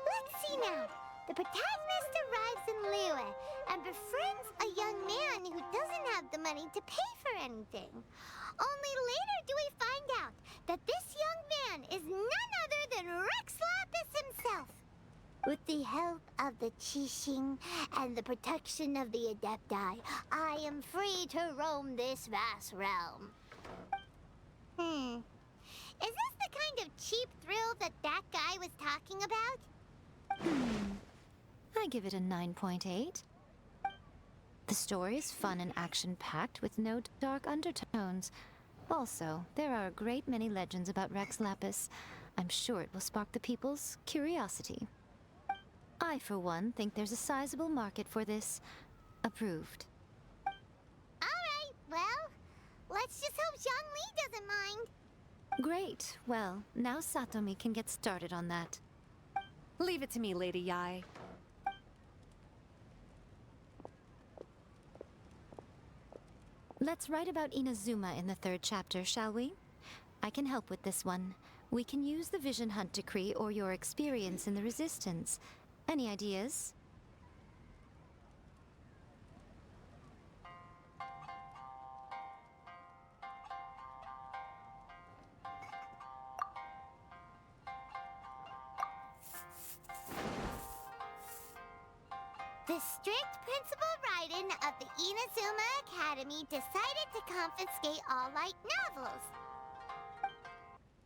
Speaker 1: Let's see now. The protagonist arrives in Lille and befriends a young man who doesn't have the money to pay for anything. Only later do we find out that this young man is none other than Rex Lapis himself. With the help of the Qixing and the protection of the Adepti, I am free to roam this vast realm. Is this the kind of cheap thrill that guy was talking about?
Speaker 6: I give it a 9.8. The story is fun and action-packed with no dark undertones. Also, there are a great many legends about Rex Lapis. I'm sure it will spark the people's curiosity. I, for one, think there's a sizable market for this. Approved.
Speaker 1: Alright, well, let's Let's just hope Zhongli doesn't mind.
Speaker 6: Great. Well, now Satomi can get started on that.
Speaker 14: Leave it to me, Lady Yae.
Speaker 6: Let's write about Inazuma in the 3rd chapter, shall we? I can help with this one. We can use the Vision Hunt Decree or your experience in the Resistance. Any ideas?
Speaker 1: The strict Principal Raiden of the Inazuma Academy decided to confiscate all light novels.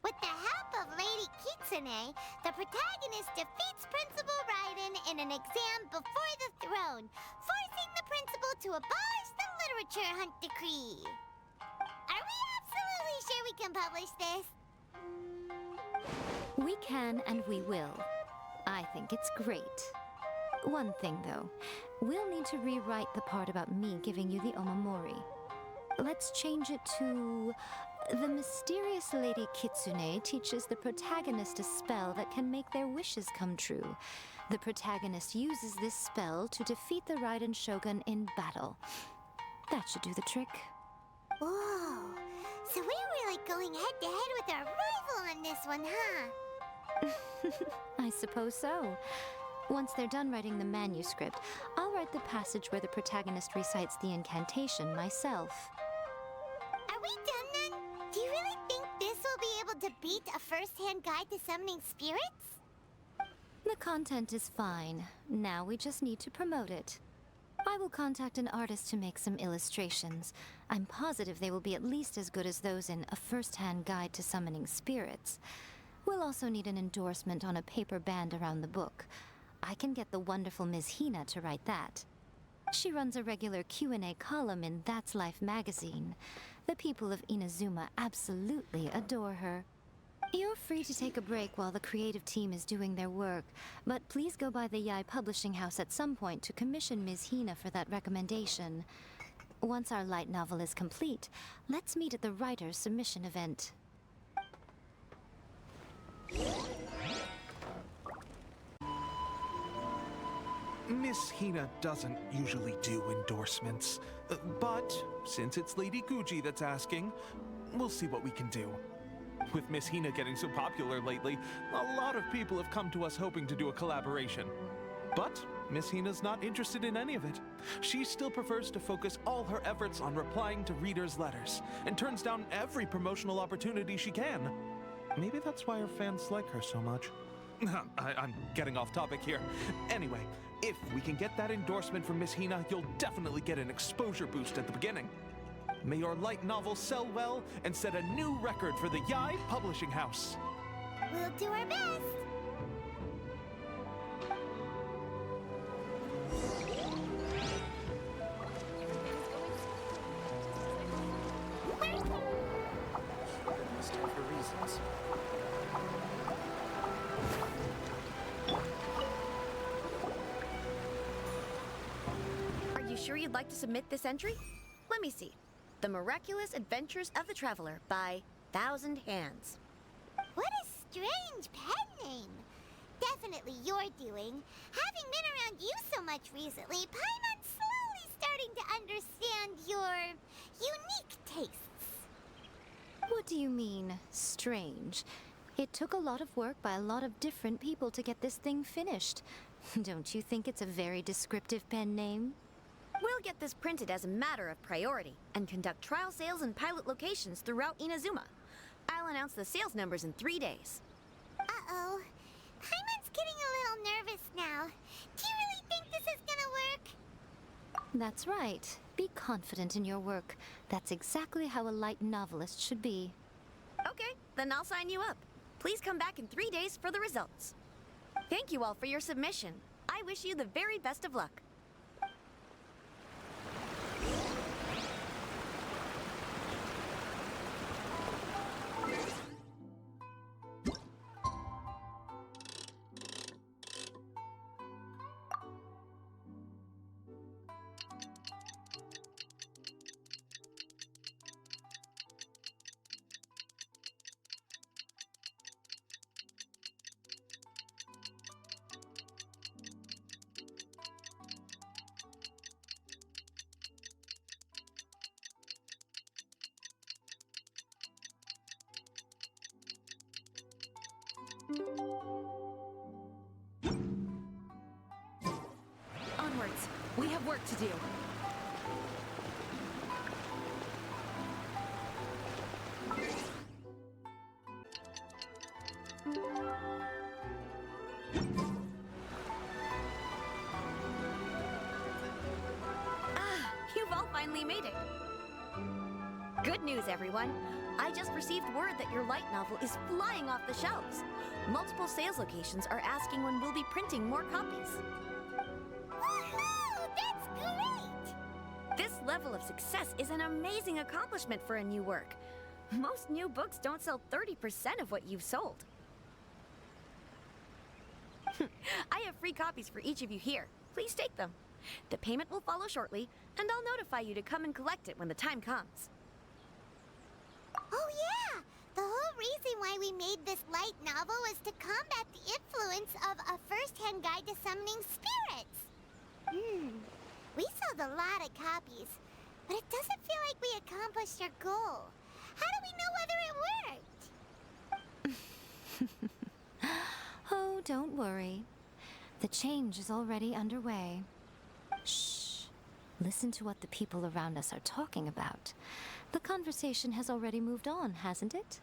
Speaker 1: With the help of Lady Kitsune, the protagonist defeats Principal Raiden in an exam before the throne, forcing the principal to abolish the Literature Hunt Decree. Are we absolutely sure we can publish this?
Speaker 6: We can and we will. I think it's great. One thing, though. We'll need to rewrite the part about me giving you the Omamori. Let's change it to... The mysterious Lady Kitsune teaches the protagonist a spell that can make their wishes come true. The protagonist uses this spell to defeat the Raiden Shogun in battle. That should do the trick.
Speaker 1: Whoa. So we're really going head-to-head with our rival on this one, huh?
Speaker 6: I suppose so. Once they're done writing the manuscript, I'll write the passage where the protagonist recites the incantation myself.
Speaker 1: Are we done then? Do you really think this will be able to beat a first-hand guide to summoning spirits?
Speaker 6: The content is fine. Now we just need to promote it. I will contact an artist to make some illustrations. I'm positive they will be at least as good as those in A First-Hand Guide to Summoning Spirits. We'll also need an endorsement on a paper band around the book. I can get the wonderful Ms. Hina to write that. She runs a regular Q&A column in That's Life magazine. The people of Inazuma absolutely adore her. You're free to take a break while the creative team is doing their work, but please go by the Yae Publishing House at some point to commission Ms. Hina for that recommendation. Once our light novel is complete, let's meet at the writer's submission event.
Speaker 4: Miss Hina doesn't usually do endorsements, but since it's Lady Guji that's asking, we'll see what we can do. With Miss Hina getting so popular lately, a lot of people have come to us hoping to do a collaboration. But Miss Hina's not interested in any of it. She still prefers to focus all her efforts on replying to readers' letters, and turns down every promotional opportunity she can. Maybe that's why her fans like her so much. I'm getting off topic here. Anyway, if we can get that endorsement from Miss Hina, you'll definitely get an exposure boost at the beginning. May your light novel sell well and set a new record for the Yae Publishing House.
Speaker 1: We'll do our best.
Speaker 13: For reasons.
Speaker 12: Are you sure you'd like to submit this entry? Let me see. The Miraculous Adventures of the Traveler by Thousand Hands.
Speaker 1: What a strange pen name. Definitely your doing. Having been around you so much recently, Paimon's slowly starting to understand your unique tastes.
Speaker 6: What do you mean, strange? It took a lot of work by a lot of different people to get this thing finished. Don't you think it's a very descriptive pen name?
Speaker 12: We'll get this printed as a matter of priority and conduct trial sales in pilot locations throughout Inazuma. I'll announce the sales numbers in 3 days.
Speaker 1: Uh-oh. Paimon's getting a little nervous now. Do you really think this is gonna work?
Speaker 6: That's right. Be confident in your work. That's exactly how a light novelist should be.
Speaker 12: Okay, then I'll sign you up. Please come back in 3 days for the results. Thank you all for your submission. I wish you the very best of luck.
Speaker 14: We have work to do.
Speaker 12: You've all finally made it. Good news, everyone. I just received word that your light novel is flying off the shelves. Multiple sales locations are asking when we'll be printing more copies.
Speaker 1: Woohoo! That's great!
Speaker 12: This level of success is an amazing accomplishment for a new work. Most new books don't sell 30% of what you've sold. I have free copies for each of you here. Please take them. The payment will follow shortly, and I'll notify you to come and collect it when the time comes.
Speaker 1: Oh yeah! The whole reason why we made this light novel was to combat the influence of a first-hand guide to summoning spirits. We sold a lot of copies, but it doesn't feel like we accomplished our goal. How do we know whether it worked?
Speaker 6: Oh, don't worry. The change is already underway. Shh. Listen to what the people around us are talking about. The conversation has already moved on, hasn't it?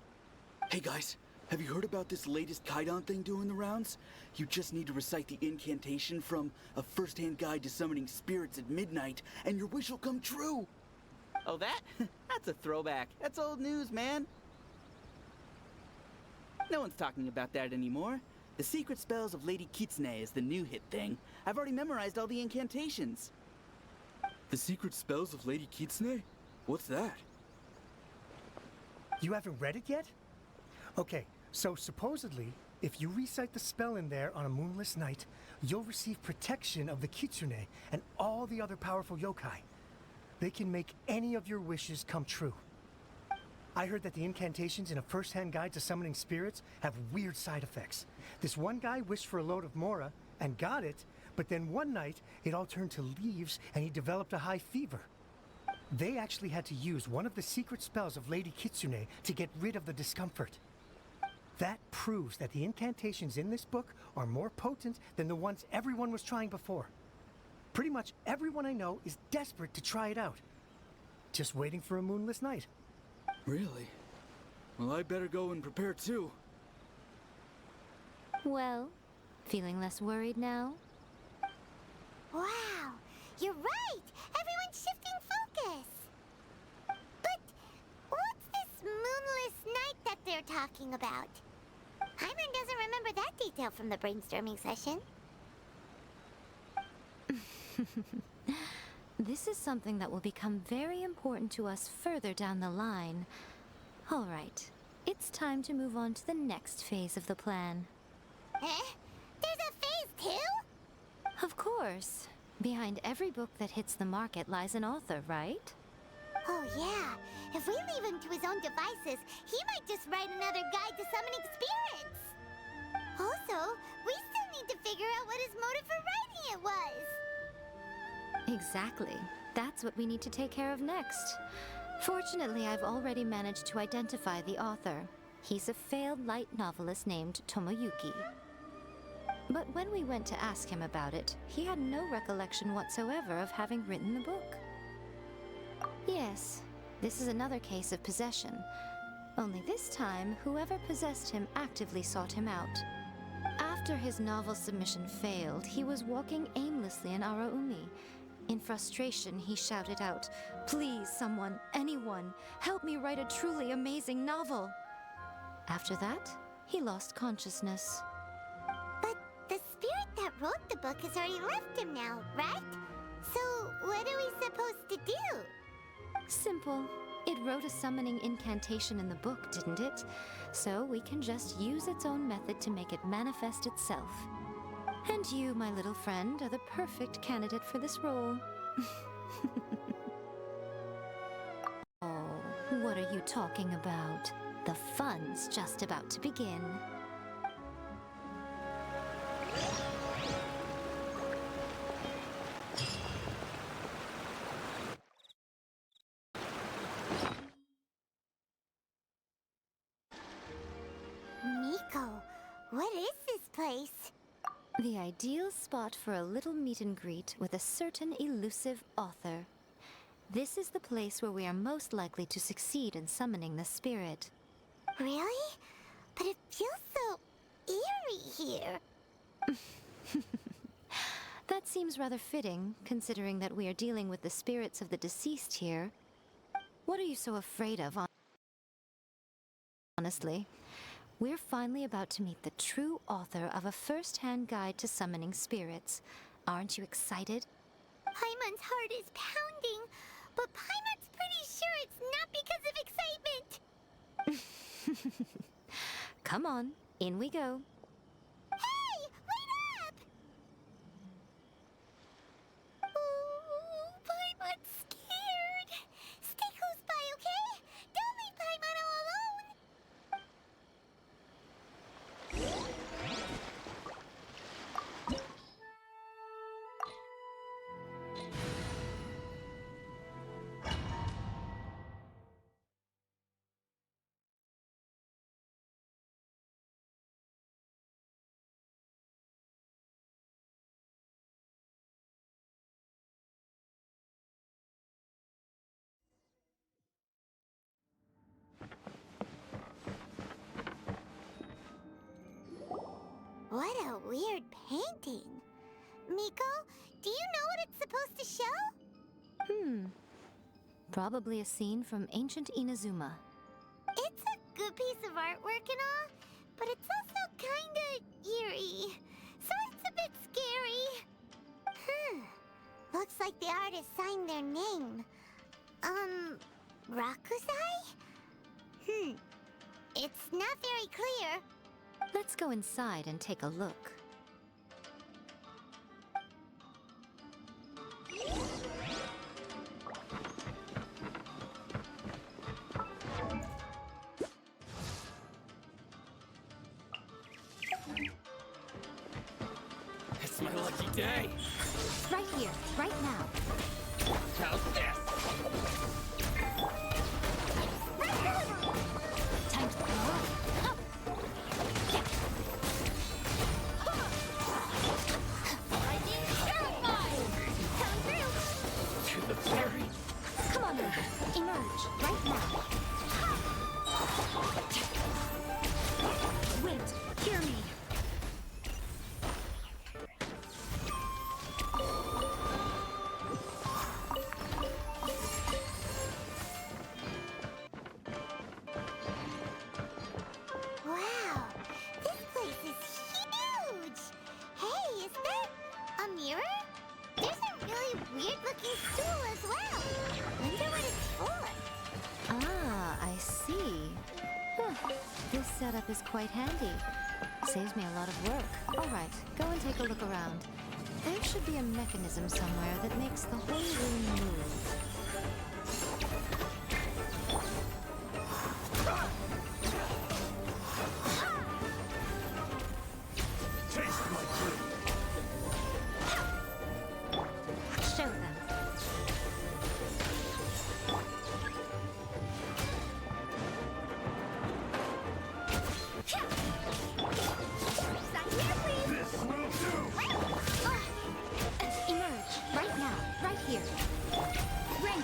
Speaker 10: Hey guys, have you heard about this latest Kaidan thing doing the rounds? You just need to recite the incantation from A First-Hand Guide to Summoning Spirits at midnight, and your wish will come true!
Speaker 5: Oh, that? That's a throwback. That's old news, man. No one's talking about that anymore. The secret spells of Lady Kitsune is the new hit thing. I've already memorized all the incantations.
Speaker 10: The secret spells of Lady Kitsune? What's that?
Speaker 9: You haven't read it yet? Okay, so supposedly, if you recite the spell in there on a moonless night, you'll receive protection of the Kitsune and all the other powerful yokai. They can make any of your wishes come true. I heard that the incantations in A First-Hand Guide to Summoning Spirits have weird side effects. This one guy wished for a load of mora and got it, but then one night it all turned to leaves and he developed a high fever. They actually had to use one of the secret spells of Lady Kitsune to get rid of the discomfort. That proves that the incantations in this book are more potent than the ones everyone was trying before. Pretty much everyone I know is desperate to try it out. Just waiting for a moonless night.
Speaker 10: Really? Well, I better go and prepare too.
Speaker 6: Well, feeling less worried now?
Speaker 1: Wow, you're right! Everyone's shifting focus! But what's this moonless night that they're talking about? Hyman doesn't remember that detail from the brainstorming session.
Speaker 6: This is something that will become very important to us further down the line. All right, it's time to move on to the next phase of the plan.
Speaker 1: Eh? There's a phase 2?
Speaker 6: Of course. Behind every book that hits the market lies an author, right?
Speaker 1: Oh yeah, if we leave him to his own devices, he might just write another guide to summoning spirits. Also, we still need to figure out what his motive for writing it was.
Speaker 6: Exactly. That's what we need to take care of next. Fortunately, I've already managed to identify the author. He's a failed light novelist named Tomoyuki. But when we went to ask him about it, he had no recollection whatsoever of having written the book. Yes, this is another case of possession. Only this time, whoever possessed him actively sought him out. After his novel submission failed, he was walking aimlessly in Araumi. In frustration, he shouted out, "Please, someone, anyone, help me write a truly amazing novel." After that, he lost consciousness.
Speaker 1: But the spirit that wrote the book has already left him now, right? So what are we supposed to do?
Speaker 6: Simple. It wrote a summoning incantation in the book, didn't it? So we can just use its own method to make it manifest itself. And you, my little friend, are the perfect candidate for this role. Oh, what are you talking about? The fun's just about to begin.
Speaker 1: Miko, what is this place?
Speaker 6: The ideal spot for a little meet and greet with a certain elusive author. This is the place where we are most likely to succeed in summoning the spirit.
Speaker 1: Really? But it feels so eerie here.
Speaker 6: That seems rather fitting, considering that we are dealing with the spirits of the deceased here. What are you so afraid of, honestly? We're finally about to meet the true author of a first-hand guide to summoning spirits. Aren't you excited?
Speaker 1: Paimon's heart is pounding, but Paimon's pretty sure it's not because of excitement.
Speaker 6: Come on, in we go.
Speaker 1: Hey, wait up! Oh, Paimon's scared. Stay close by, okay? Don't leave Paimon all alone. What a weird painting. Miko, do you know what it's supposed to show?
Speaker 6: Probably a scene from ancient Inazuma.
Speaker 1: It's a good piece of artwork and all, but it's also kinda eerie. So it's a bit scary. Looks like the artist signed their name. Rakusai? It's not very clear.
Speaker 6: Let's go inside and take a look.
Speaker 5: It's my lucky day.
Speaker 6: Right here, right now.
Speaker 5: How's this?
Speaker 6: Time to go up.
Speaker 5: To the ferry.
Speaker 6: Come on, Emerge. Emerge, right now. Wait, hear me.
Speaker 1: Wow, this place is huge! Hey, is that a mirror? There's a really weird-looking stool as well. Wonder what it's for.
Speaker 6: Ah, I see. Huh. This setup is quite handy. Saves me a lot of work. All right, go and take a look around. There should be a mechanism somewhere that makes the whole room move. Show them. Emerge, right now, right here. Ready.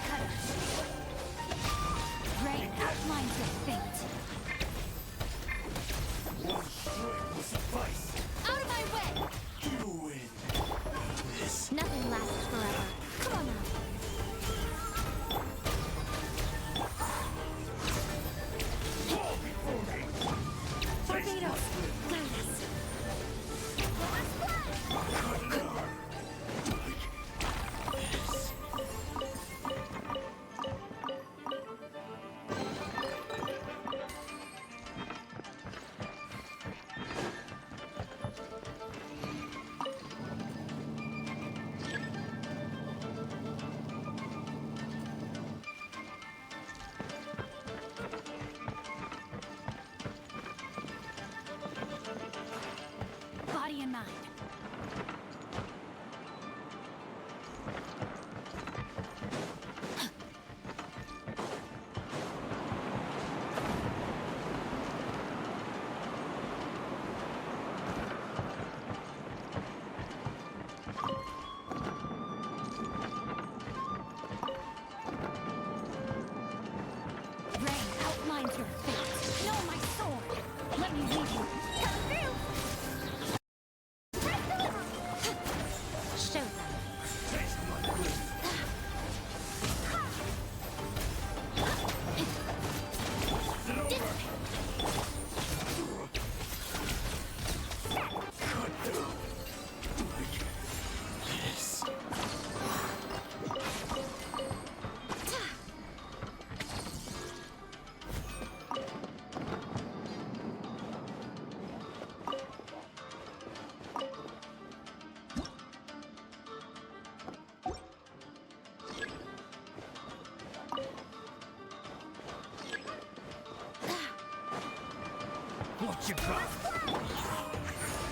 Speaker 11: what you got.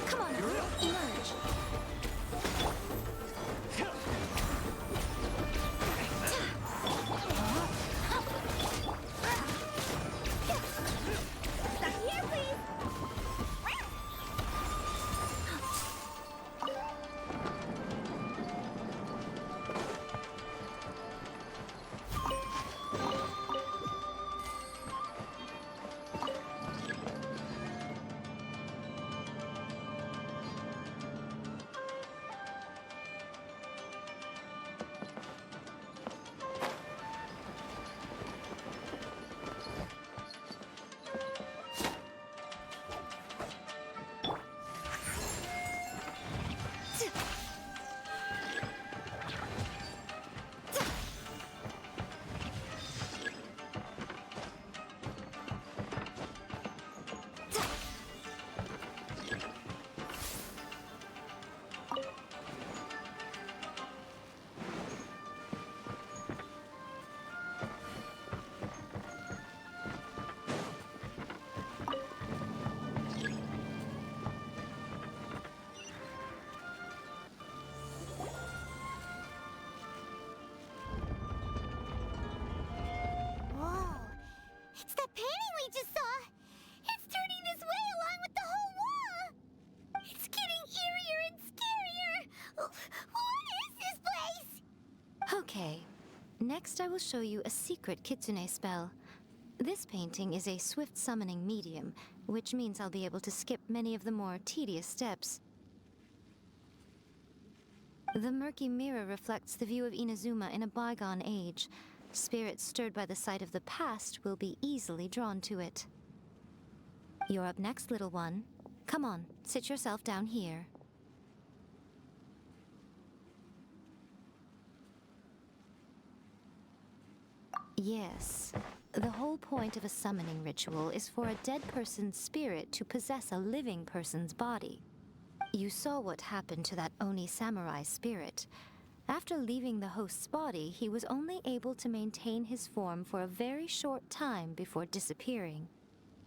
Speaker 6: Come on, emerge.
Speaker 1: Here, please. Whoa. It's that painting we just saw. It's turning this way along with the whole wall. It's getting eerier and scarier. What is this place?
Speaker 6: Okay. Next, I will show you a secret kitsune spell. This painting is a swift summoning medium, which means I'll be able to skip many of the more tedious steps. The murky mirror reflects the view of Inazuma in a bygone age. Spirits stirred by the sight of the past will be easily drawn to it. You're up next, little one. Come on, sit yourself down here. Yes. The whole point of a summoning ritual is for a dead person's spirit to possess a living person's body. You saw what happened to that Oni samurai spirit. After leaving the host's body, he was only able to maintain his form for a very short time before disappearing.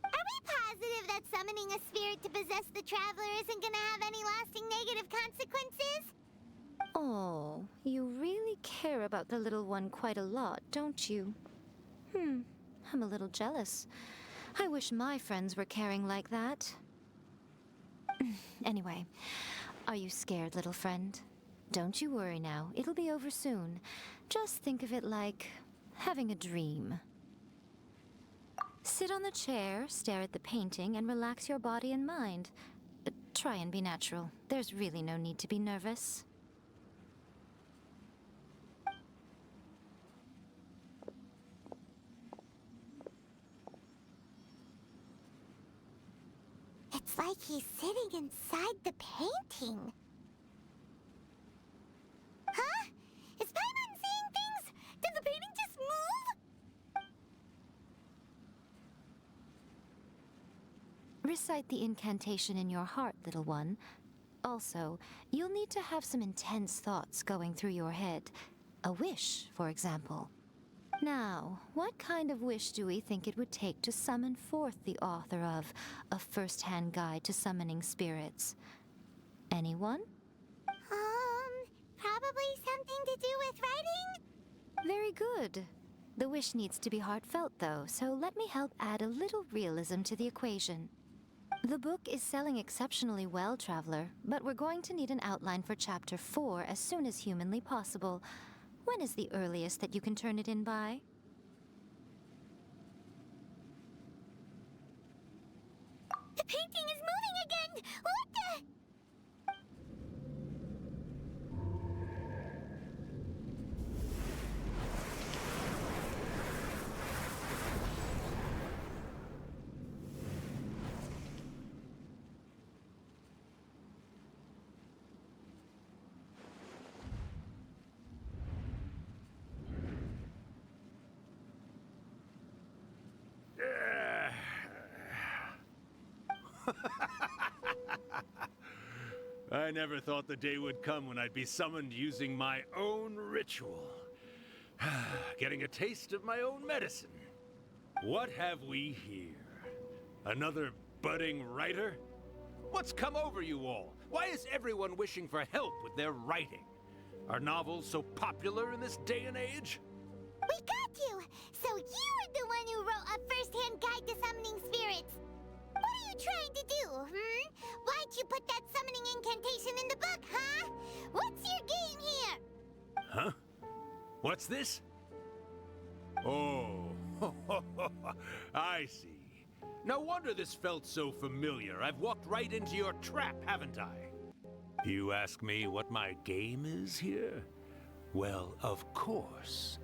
Speaker 1: Are we positive that summoning a spirit to possess the traveler isn't gonna have any lasting negative consequences?
Speaker 6: Oh, you really care about the little one quite a lot, don't you? I'm a little jealous. I wish my friends were caring like that. Anyway, are you scared, little friend? Don't you worry now, it'll be over soon. Just think of it like having a dream. Sit on the chair, stare at the painting, and relax your body and mind. But try and be natural. There's really no need to be nervous.
Speaker 1: It's like he's sitting inside the painting. Huh? Is Paimon seeing things? Did the painting just move?
Speaker 6: Recite the incantation in your heart, little one. Also, you'll need to have some intense thoughts going through your head. A wish, for example. Now, what kind of wish do we think it would take to summon forth the author of A First-Hand Guide to Summoning Spirits? Anyone?
Speaker 1: Probably something to do with writing?
Speaker 6: Very good. The wish needs to be heartfelt, though, so let me help add a little realism to the equation. The book is selling exceptionally well, Traveler, but we're going to need an outline for Chapter 4 as soon as humanly possible. When is the earliest that you can turn it in by?
Speaker 1: The painting is moving again! What the?
Speaker 15: I never thought the day would come when I'd be summoned using my own ritual. Getting a taste of my own medicine. What have we here? Another budding writer? What's come over you all? Why is everyone wishing for help with their writing? Are novels so popular in this day and age?
Speaker 1: We got you! So you were the one who wrote a first-hand guide to summoning spirits. What are you trying to do, Why'd you put that summoning incantation in the book, huh? What's your game here?
Speaker 15: Huh? What's this? Oh, I see. No wonder this felt so familiar. I've walked right into your trap, haven't I? You ask me what my game is here? Well, of course.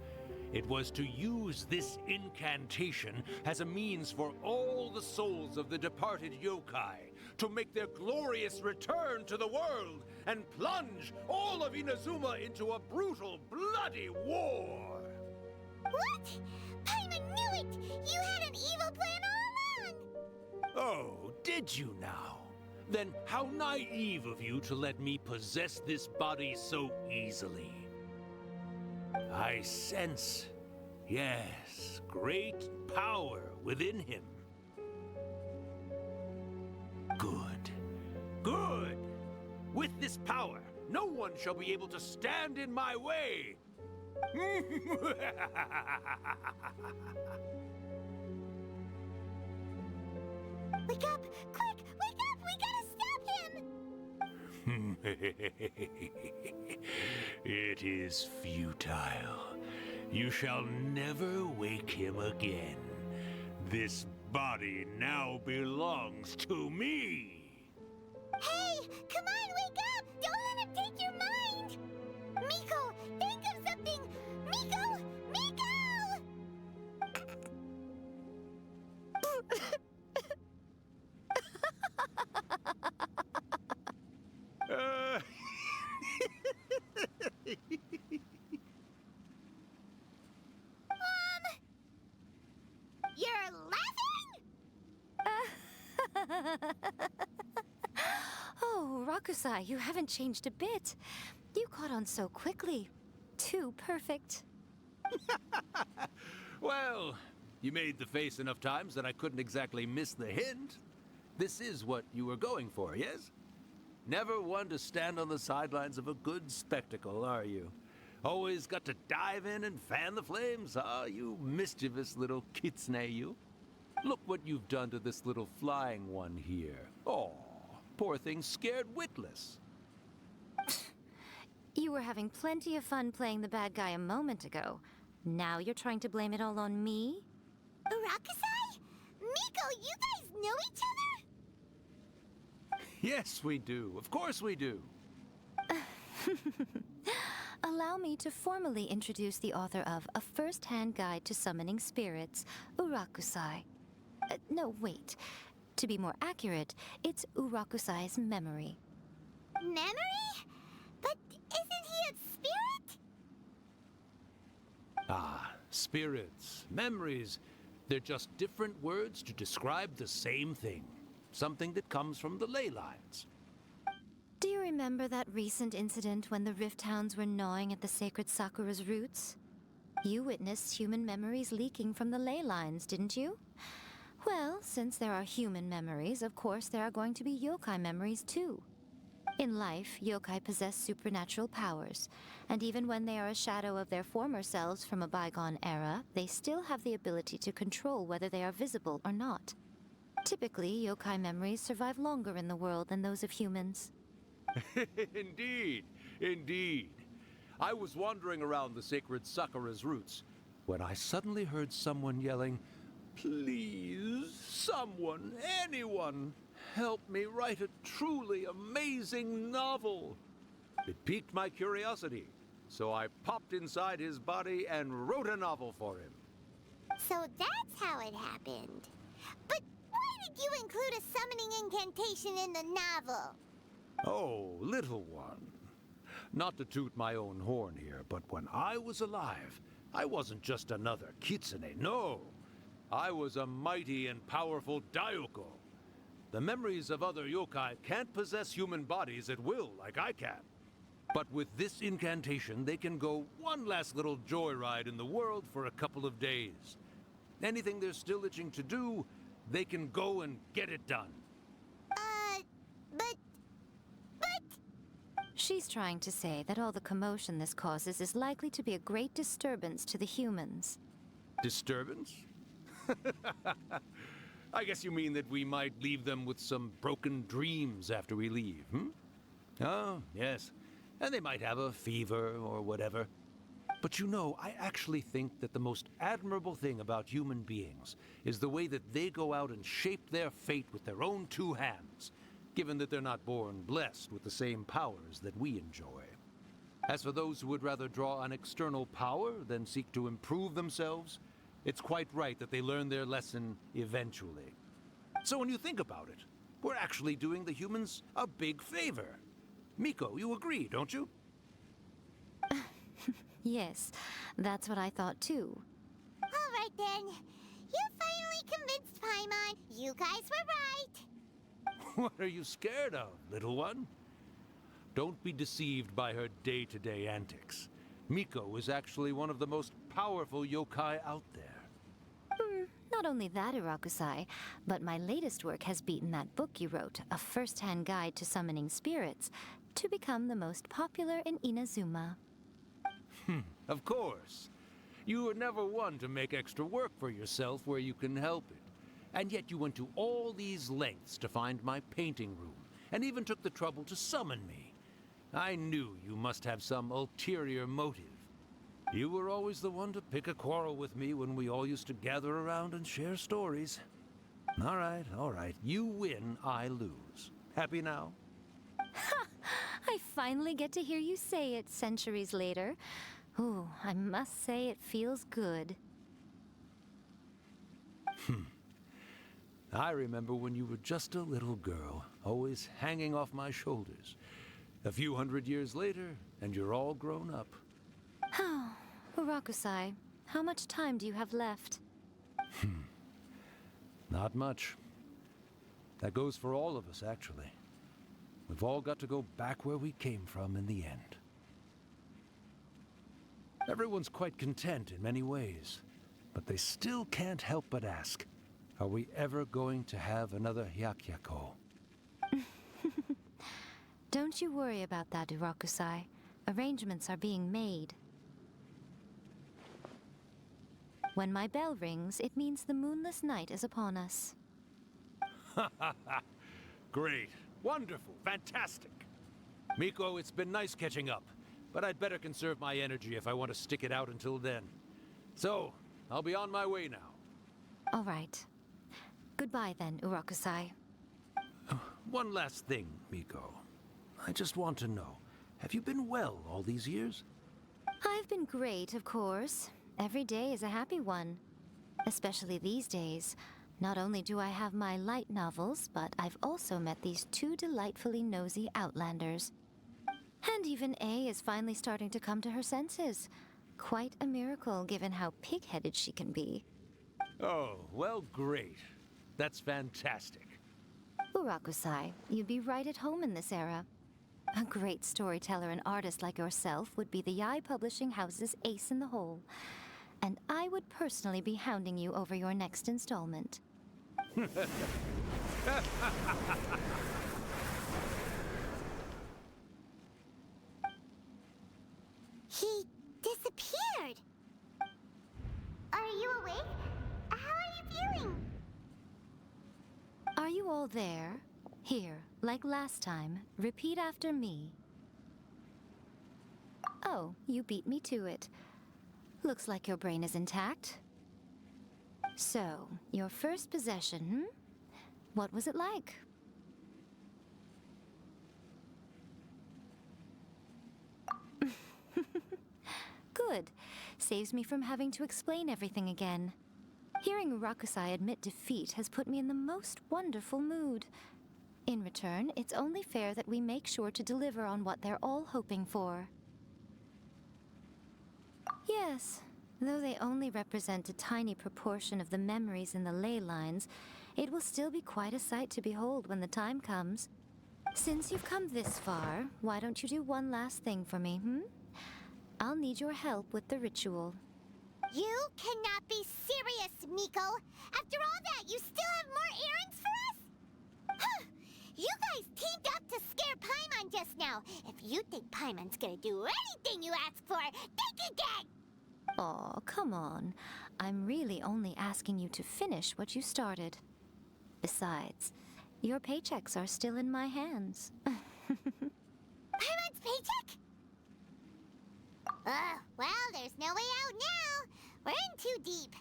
Speaker 15: It was to use this incantation as a means for all the souls of the departed yokai to make their glorious return to the world and plunge all of Inazuma into a brutal, bloody war.
Speaker 1: What? Paimon knew it! You had an evil plan all along!
Speaker 15: Oh, did you now? Then how naive of you to let me possess this body so easily. I sense, yes, great power within him. Good. Good! With this power, no one shall be able to stand in my way!
Speaker 1: Wake up! Quick! Wake up! We gotta stop him!
Speaker 15: It is futile. You shall never wake him again. This body now belongs to me.
Speaker 1: Hey! Come on, wake up! Don't let him take your mind! Miko, think of something! Miko! Miko! You're laughing?
Speaker 6: Oh, Rakusai, you haven't changed a bit. You caught on so quickly. Too perfect.
Speaker 15: Well, you made the face enough times that I couldn't exactly miss the hint. This is what you were going for, yes? Never one to stand on the sidelines of a good spectacle, are you? Always got to dive in and fan the flames, huh? You mischievous little kitsune, you. Look what you've done to this little flying one here. Oh, poor thing scared witless.
Speaker 6: You were having plenty of fun playing the bad guy a moment ago. Now you're trying to blame it all on me?
Speaker 1: Rakusai? Miko, you guys know each other?
Speaker 15: Yes, we do. Of course we do.
Speaker 6: Allow me to formally introduce the author of A First-Hand Guide to Summoning Spirits, Urakusai. No, wait. To be more accurate, it's Urakusai's memory.
Speaker 1: Memory? But isn't he a spirit?
Speaker 15: Ah, spirits, memories. They're just different words to describe the same thing. Something that comes from the ley lines.
Speaker 6: Do you remember that recent incident when the Rift Hounds were gnawing at the sacred Sakura's roots? You witnessed human memories leaking from the ley lines, didn't you? Well, since there are human memories, of course there are going to be yokai memories too. In life, yokai possess supernatural powers, and even when they are a shadow of their former selves from a bygone era, they still have the ability to control whether they are visible or not. Typically, yokai memories survive longer in the world than those of humans.
Speaker 15: Indeed, indeed. I was wandering around the sacred Sakura's roots when I suddenly heard someone yelling, "Please, someone, anyone, help me write a truly amazing novel." It piqued my curiosity, so I popped inside his body and wrote a novel for him.
Speaker 1: So that's how it happened. But why did you include a summoning incantation in the novel?
Speaker 15: Oh, little one. Not to toot my own horn here, but when I was alive, I wasn't just another kitsune, no. I was a mighty and powerful Daioko. The memories of other yokai can't possess human bodies at will like I can. But with this incantation, they can go one last little joyride in the world for a couple of days. Anything they're still itching to do, They can go and get it done.
Speaker 1: But...
Speaker 6: She's trying to say that all the commotion this causes is likely to be a great disturbance to the humans.
Speaker 15: Disturbance? I guess you mean that we might leave them with some broken dreams after we leave, hmm? Oh, yes. And they might have a fever or whatever. But you know, I actually think that the most admirable thing about human beings is the way that they go out and shape their fate with their own two hands, given that they're not born blessed with the same powers that we enjoy. As for those who would rather draw on external power than seek to improve themselves, it's quite right that they learn their lesson eventually. So when you think about it, we're actually doing the humans a big favor. Miko, you agree, don't you?
Speaker 6: Yes, that's what I thought too.
Speaker 1: All right then. You finally convinced Paimon. You guys were right.
Speaker 15: What are you scared of, little one? Don't be deceived by her day-to-day antics. Miko is actually one of the most powerful yokai out there.
Speaker 6: Not only that, Urakusai, but my latest work has beaten that book you wrote, A First-Hand Guide to Summoning Spirits, to become the most popular in Inazuma.
Speaker 15: Of course. You were never one to make extra work for yourself where you can help it. And yet you went to all these lengths to find my painting room, and even took the trouble to summon me. I knew you must have some ulterior motive. You were always the one to pick a quarrel with me when we all used to gather around and share stories. All right. You win, I lose. Happy now?
Speaker 6: Ha! I finally get to hear you say it centuries later. Ooh, I must say it feels good.
Speaker 15: I remember when you were just a little girl, always hanging off my shoulders. A few hundred years later, and you're all grown up.
Speaker 6: Oh, Urakusai, how much time do you have left?
Speaker 15: Not much. That goes for all of us, actually. We've all got to go back where we came from in the end. Everyone's quite content in many ways, but they still can't help but ask, are we ever going to have another Hyakyako?
Speaker 6: Don't you worry about that, Urakusai. Arrangements are being made. When my bell rings, it means the moonless night is upon us.
Speaker 15: Great. Wonderful. Fantastic. Miko, it's been nice catching up, but I'd better conserve my energy if I want to stick it out until then. So, I'll be on my way now.
Speaker 6: All right. Goodbye then, Urakusai.
Speaker 15: One last thing, Miko. I just want to know, have you been well all these years?
Speaker 6: I've been great, of course. Every day is a happy one. Especially these days. Not only do I have my light novels, but I've also met these two delightfully nosy outlanders. And even A is finally starting to come to her senses. Quite a miracle, given how pig-headed she can be.
Speaker 15: Oh, well, great. That's fantastic.
Speaker 6: Urakusai, you'd be right at home in this era. A great storyteller and artist like yourself would be the Yae Publishing House's ace in the hole. And I would personally be hounding you over your next installment.
Speaker 1: He disappeared. Are you awake? How are you feeling?
Speaker 6: Are you all there? Here, like last time, repeat after me. Oh, you beat me to it. Looks like your brain is intact. So, your first possession, What was it like? Good. Saves me from having to explain everything again. Hearing Urakusai admit defeat has put me in the most wonderful mood. In return, it's only fair that we make sure to deliver on what they're all hoping for. Yes, though they only represent a tiny proportion of the memories in the ley lines, it will still be quite a sight to behold when the time comes. Since you've come this far, why don't you do one last thing for me, I'll need your help with the ritual.
Speaker 1: You cannot be serious, Miko! After all that, you still have more errands for us? Huh. You guys teamed up to scare Paimon just now. If you think Paimon's gonna do anything you ask for, think again!
Speaker 6: Aw, come on. I'm really only asking you to finish what you started. Besides, your paychecks are still in my hands.
Speaker 1: Paimon's paycheck? Well, there's no way out now. We're in too deep.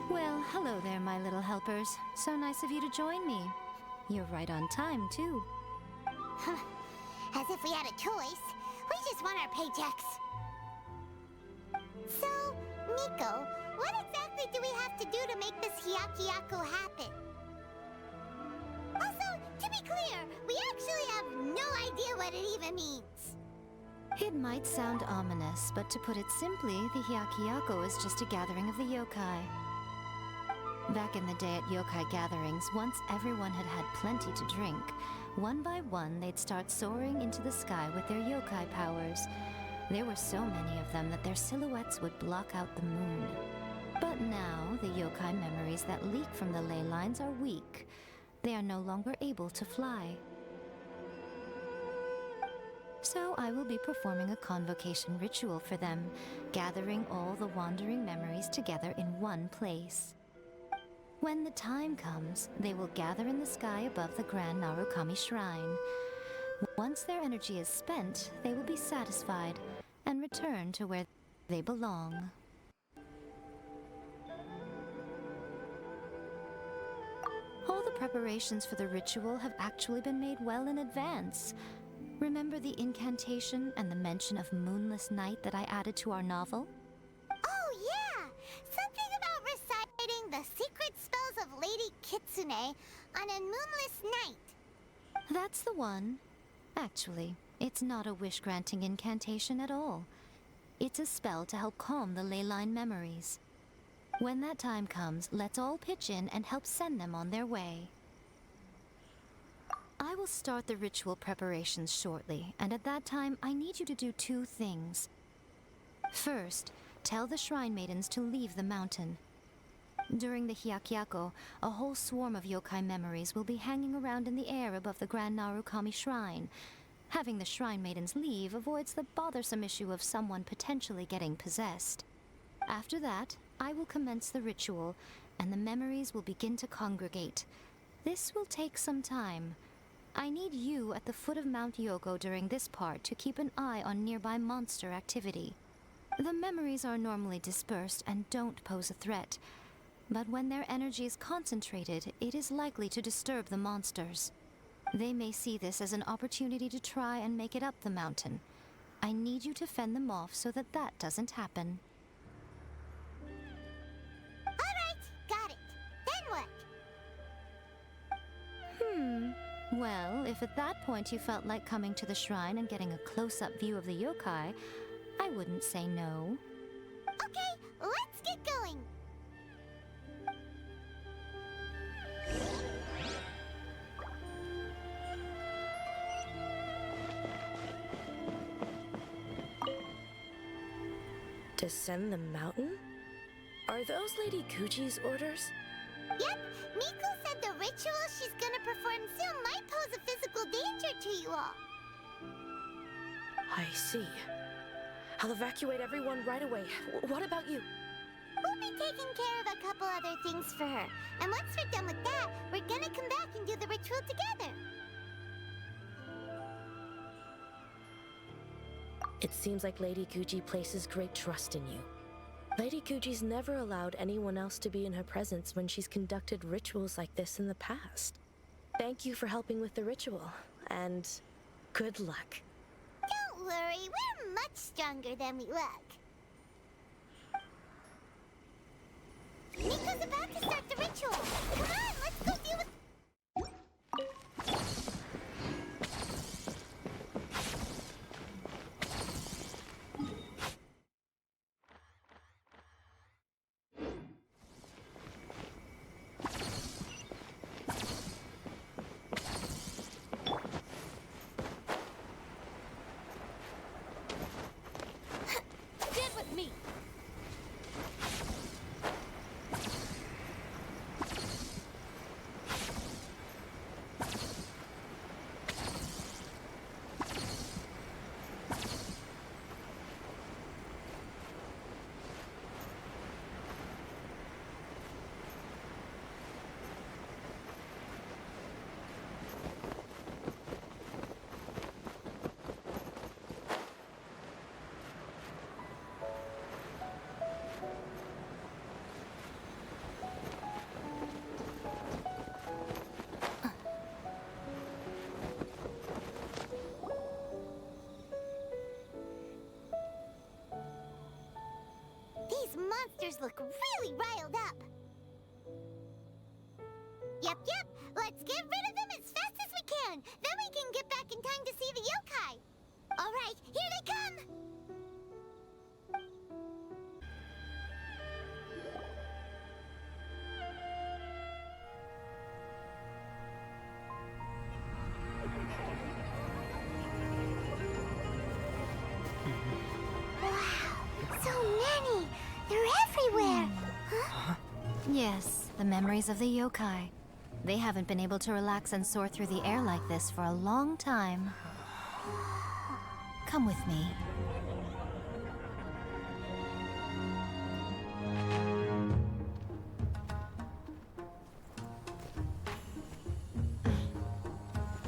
Speaker 6: Well, hello there, my little helpers. So nice of you to join me. You're right on time, too.
Speaker 1: As if we had a choice. We just want our paychecks. So, Miko, what exactly do we have to do to make this Hyakuyaku happen? Also, to be clear, we actually have no idea what it even means.
Speaker 6: It might sound ominous, but to put it simply, the Hyakuyaku is just a gathering of the yokai. Back in the day at yokai gatherings, once everyone had had plenty to drink, one by one they'd start soaring into the sky with their yokai powers. There were so many of them that their silhouettes would block out the moon. But now, the yokai memories that leak from the ley lines are weak. They are no longer able to fly. So I will be performing a convocation ritual for them, gathering all the wandering memories together in one place. When the time comes, they will gather in the sky above the Grand Narukami Shrine. Once their energy is spent, they will be satisfied and return to where they belong. All the preparations for the ritual have actually been made well in advance. Remember the incantation and the mention of moonless night that I added to our novel?
Speaker 1: Oh, yeah! Something about reciting the secret spells of Lady Kitsune on a moonless night.
Speaker 6: That's the one. Actually, it's not a wish-granting incantation at all. It's a spell to help calm the ley line memories. When that time comes, let's all pitch in and help send them on their way. I will start the ritual preparations shortly, and at that time, I need you to do two things. First, tell the Shrine Maidens to leave the mountain. During the Hyakuyaku, a whole swarm of yokai memories will be hanging around in the air above the Grand Narukami Shrine. Having the Shrine Maidens leave avoids the bothersome issue of someone potentially getting possessed. After that, I will commence the ritual, and the memories will begin to congregate. This will take some time. I need you at the foot of Mount Yogo during this part to keep an eye on nearby monster activity. The memories are normally dispersed and don't pose a threat, but when their energy is concentrated, it is likely to disturb the monsters. They may see this as an opportunity to try and make it up the mountain. I need you to fend them off so that that doesn't happen.
Speaker 1: Alright, got it. Then what?
Speaker 6: Well, if at that point you felt like coming to the shrine and getting a close-up view of the yokai, I wouldn't say no.
Speaker 1: Okay, let's get going.
Speaker 12: Descend the mountain? Are those Lady Kuji's orders?
Speaker 1: Yep, Miko said the ritual she's gonna perform soon might pose a physical danger to you all.
Speaker 12: I see. I'll evacuate everyone right away. What about you?
Speaker 1: We'll be taking care of a couple other things for her. And once we're done with that, we're gonna come back and do the ritual together.
Speaker 16: It seems like Lady Kuji places great trust in you. Lady Kuji's never allowed anyone else to be in her presence when she's conducted rituals like this in the past. Thank you for helping with the ritual, and good luck.
Speaker 1: Don't worry, we're much stronger than we look. Who's about to start the ritual? Come on, let's go deal with...
Speaker 14: Get with me!
Speaker 1: These monsters look really riled up. Yep. Let's get rid of them as fast as we can. Then we can get back in time to see the yokai. All right, here they come. Wow, so many. They're everywhere. Huh?
Speaker 6: Yes, the memories of the yokai. They haven't been able to relax and soar through the air like this for a long time. Come with me.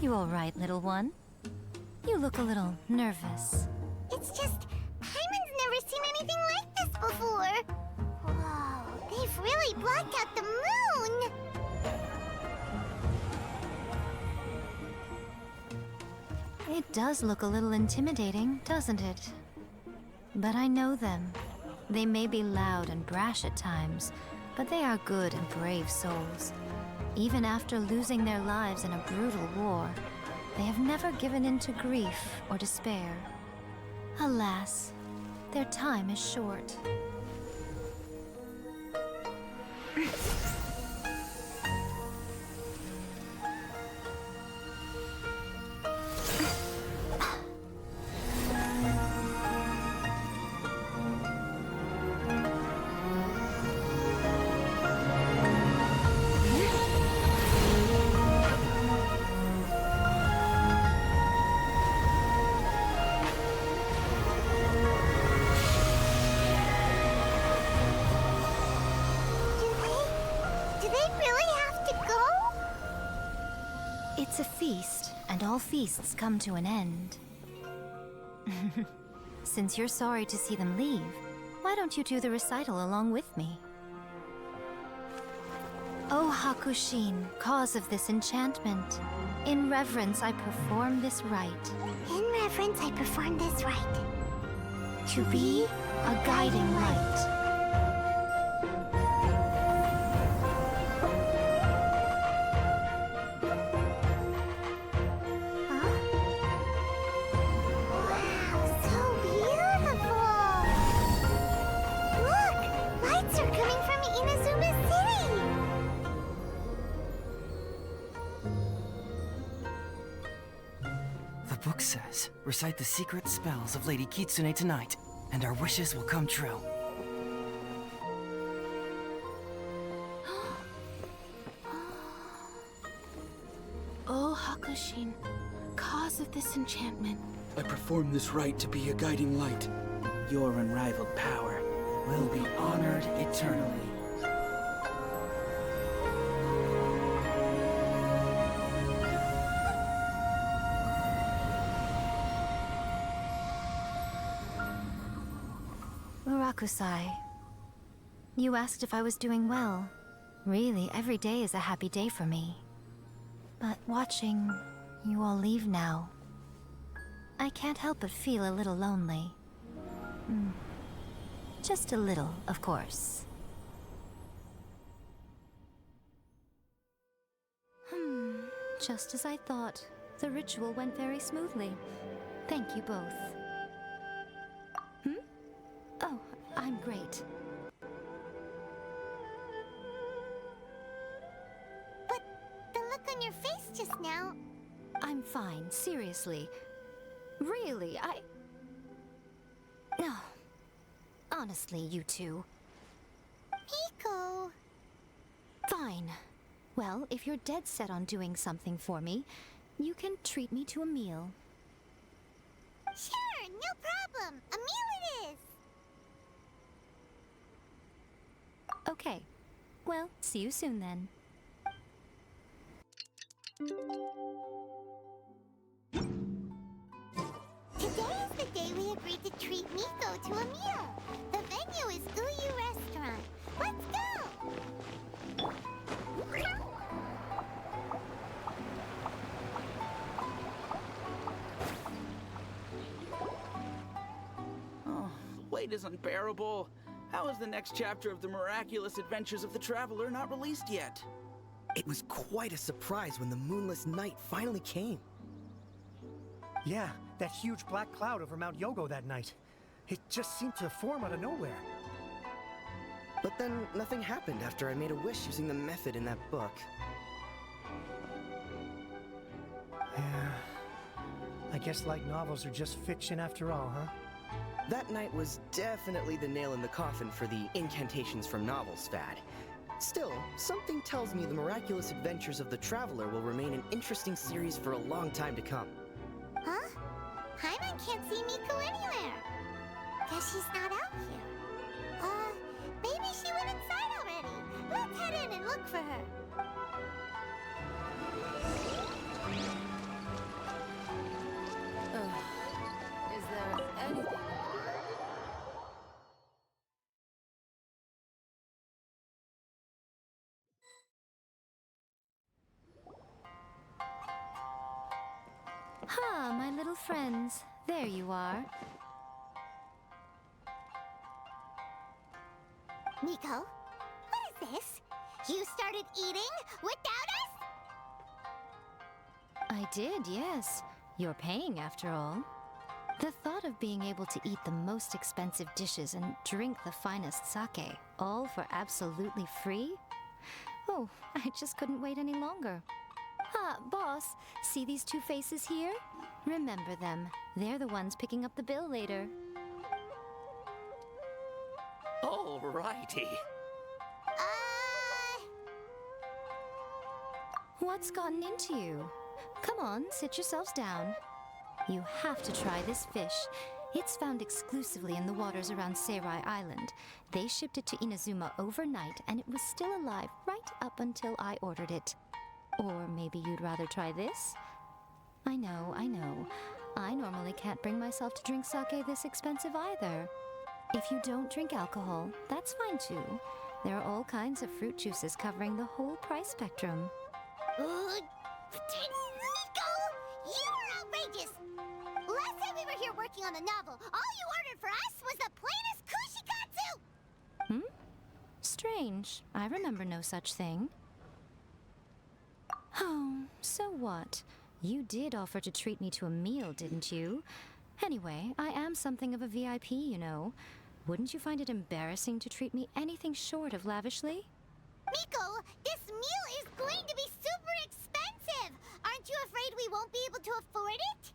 Speaker 6: You all right, little one? You look a little nervous.
Speaker 1: It's just, Hyman's never seen anything like this before. Whoa, they've really blocked out the moon.
Speaker 6: It does look a little intimidating, doesn't it? But I know them. They may be loud and brash at times, but they are good and brave souls. Even after losing their lives in a brutal war, they have never given in to grief or despair. Alas, their time is short.
Speaker 1: Do they really have to go?
Speaker 6: It's a feast, and all feasts come to an end. Since you're sorry to see them leave, why don't you do the recital along with me? O Hakushin, cause of this enchantment, in reverence I perform this rite.
Speaker 1: In reverence, I perform this rite.
Speaker 6: To be a guiding light.
Speaker 1: Wow, so beautiful! Look, lights are coming from Inazuma City!
Speaker 2: The book says, recite the secret spells of Lady Kitsune tonight, and our wishes will come true.
Speaker 16: O Hakushin, cause of this enchantment.
Speaker 10: I perform this rite to be a guiding light.
Speaker 2: Your unrivaled power will be honored eternally.
Speaker 6: Murakusai, you asked if I was doing well. Really, every day is a happy day for me. But watching you all leave now, I can't help but feel a little lonely. Just a little, of course. Just as I thought. The ritual went very smoothly. Thank you both. Oh, I'm great.
Speaker 1: But the look on your face just now...
Speaker 6: I'm fine, seriously. Really, No. Honestly, you two.
Speaker 1: Miko...
Speaker 6: Fine. Well, if you're dead set on doing something for me, you can treat me to a meal.
Speaker 1: Sure, no problem. A meal it is.
Speaker 6: Okay. Well, see you soon then.
Speaker 1: Today is the day we agreed to treat Miko to a meal. The venue is Uyu Restaurant. Let's go!
Speaker 10: Oh, the wait is unbearable. How is the next chapter of the miraculous adventures of the Traveler not released yet?
Speaker 13: It was quite a surprise when the moonless night finally came.
Speaker 9: Yeah, that huge black cloud over Mount Yogo that night. It just seemed to form out of nowhere.
Speaker 13: But then nothing happened after I made a wish using the method in that book.
Speaker 9: Yeah. I guess light novels are just fiction after all, huh?
Speaker 13: That night was definitely the nail in the coffin for the incantations from novels fad. Still, something tells me the miraculous adventures of the Traveler will remain an interesting series for a long time to come.
Speaker 1: Huh? Paimon can't see Miko anywhere. Guess she's not out here. Maybe she went inside already. Let's head in and look for her.
Speaker 8: Is there anything?
Speaker 6: Ha, my little friends. There you are.
Speaker 1: Miko, what is this? You started eating without us?
Speaker 6: I did, yes. You're paying after all. The thought of being able to eat the most expensive dishes and drink the finest sake, all for absolutely free? Oh, I just couldn't wait any longer. Ah, boss, see these two faces here? Remember them. They're the ones picking up the bill later.
Speaker 5: Alrighty.
Speaker 6: What's gotten into you? Come on, sit yourselves down. You have to try this fish. It's found exclusively in the waters around Seirai Island. They shipped it to Inazuma overnight, and it was still alive right up until I ordered it. Or maybe you'd rather try this? I know, I know. I normally can't bring myself to drink sake this expensive either. If you don't drink alcohol, that's fine too. There are all kinds of fruit juices covering the whole price spectrum.
Speaker 1: Miko, you're outrageous! Last time we were here working on the novel, all you ordered for us was the plainest kushikatsu!
Speaker 6: Strange. I remember no such thing. Oh, so what? You did offer to treat me to a meal, didn't you? Anyway, I am something of a VIP, you know. Wouldn't you find it embarrassing to treat me anything short of lavishly?
Speaker 1: Miko, this meal is going to be super expensive! Aren't you afraid we won't be able to afford it?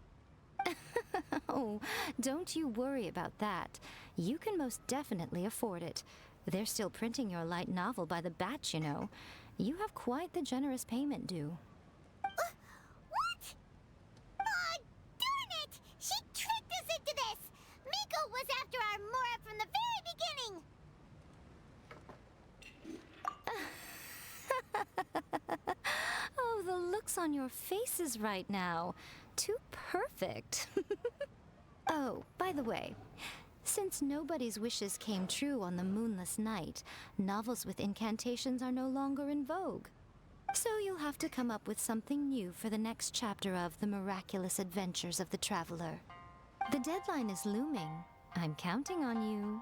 Speaker 6: Oh, don't you worry about that. You can most definitely afford it. They're still printing your light novel by the batch, you know. You have quite the generous payment due.
Speaker 1: What? Aw, darn it! She tricked us into this! Miko was after our Mora from the very beginning!
Speaker 6: Oh, the looks on your faces right now. Too perfect. Oh, by the way, since nobody's wishes came true on the moonless night, novels with incantations are no longer in vogue. So you'll have to come up with something new for the next chapter of The Miraculous Adventures of the Traveler. The deadline is looming. I'm counting on you.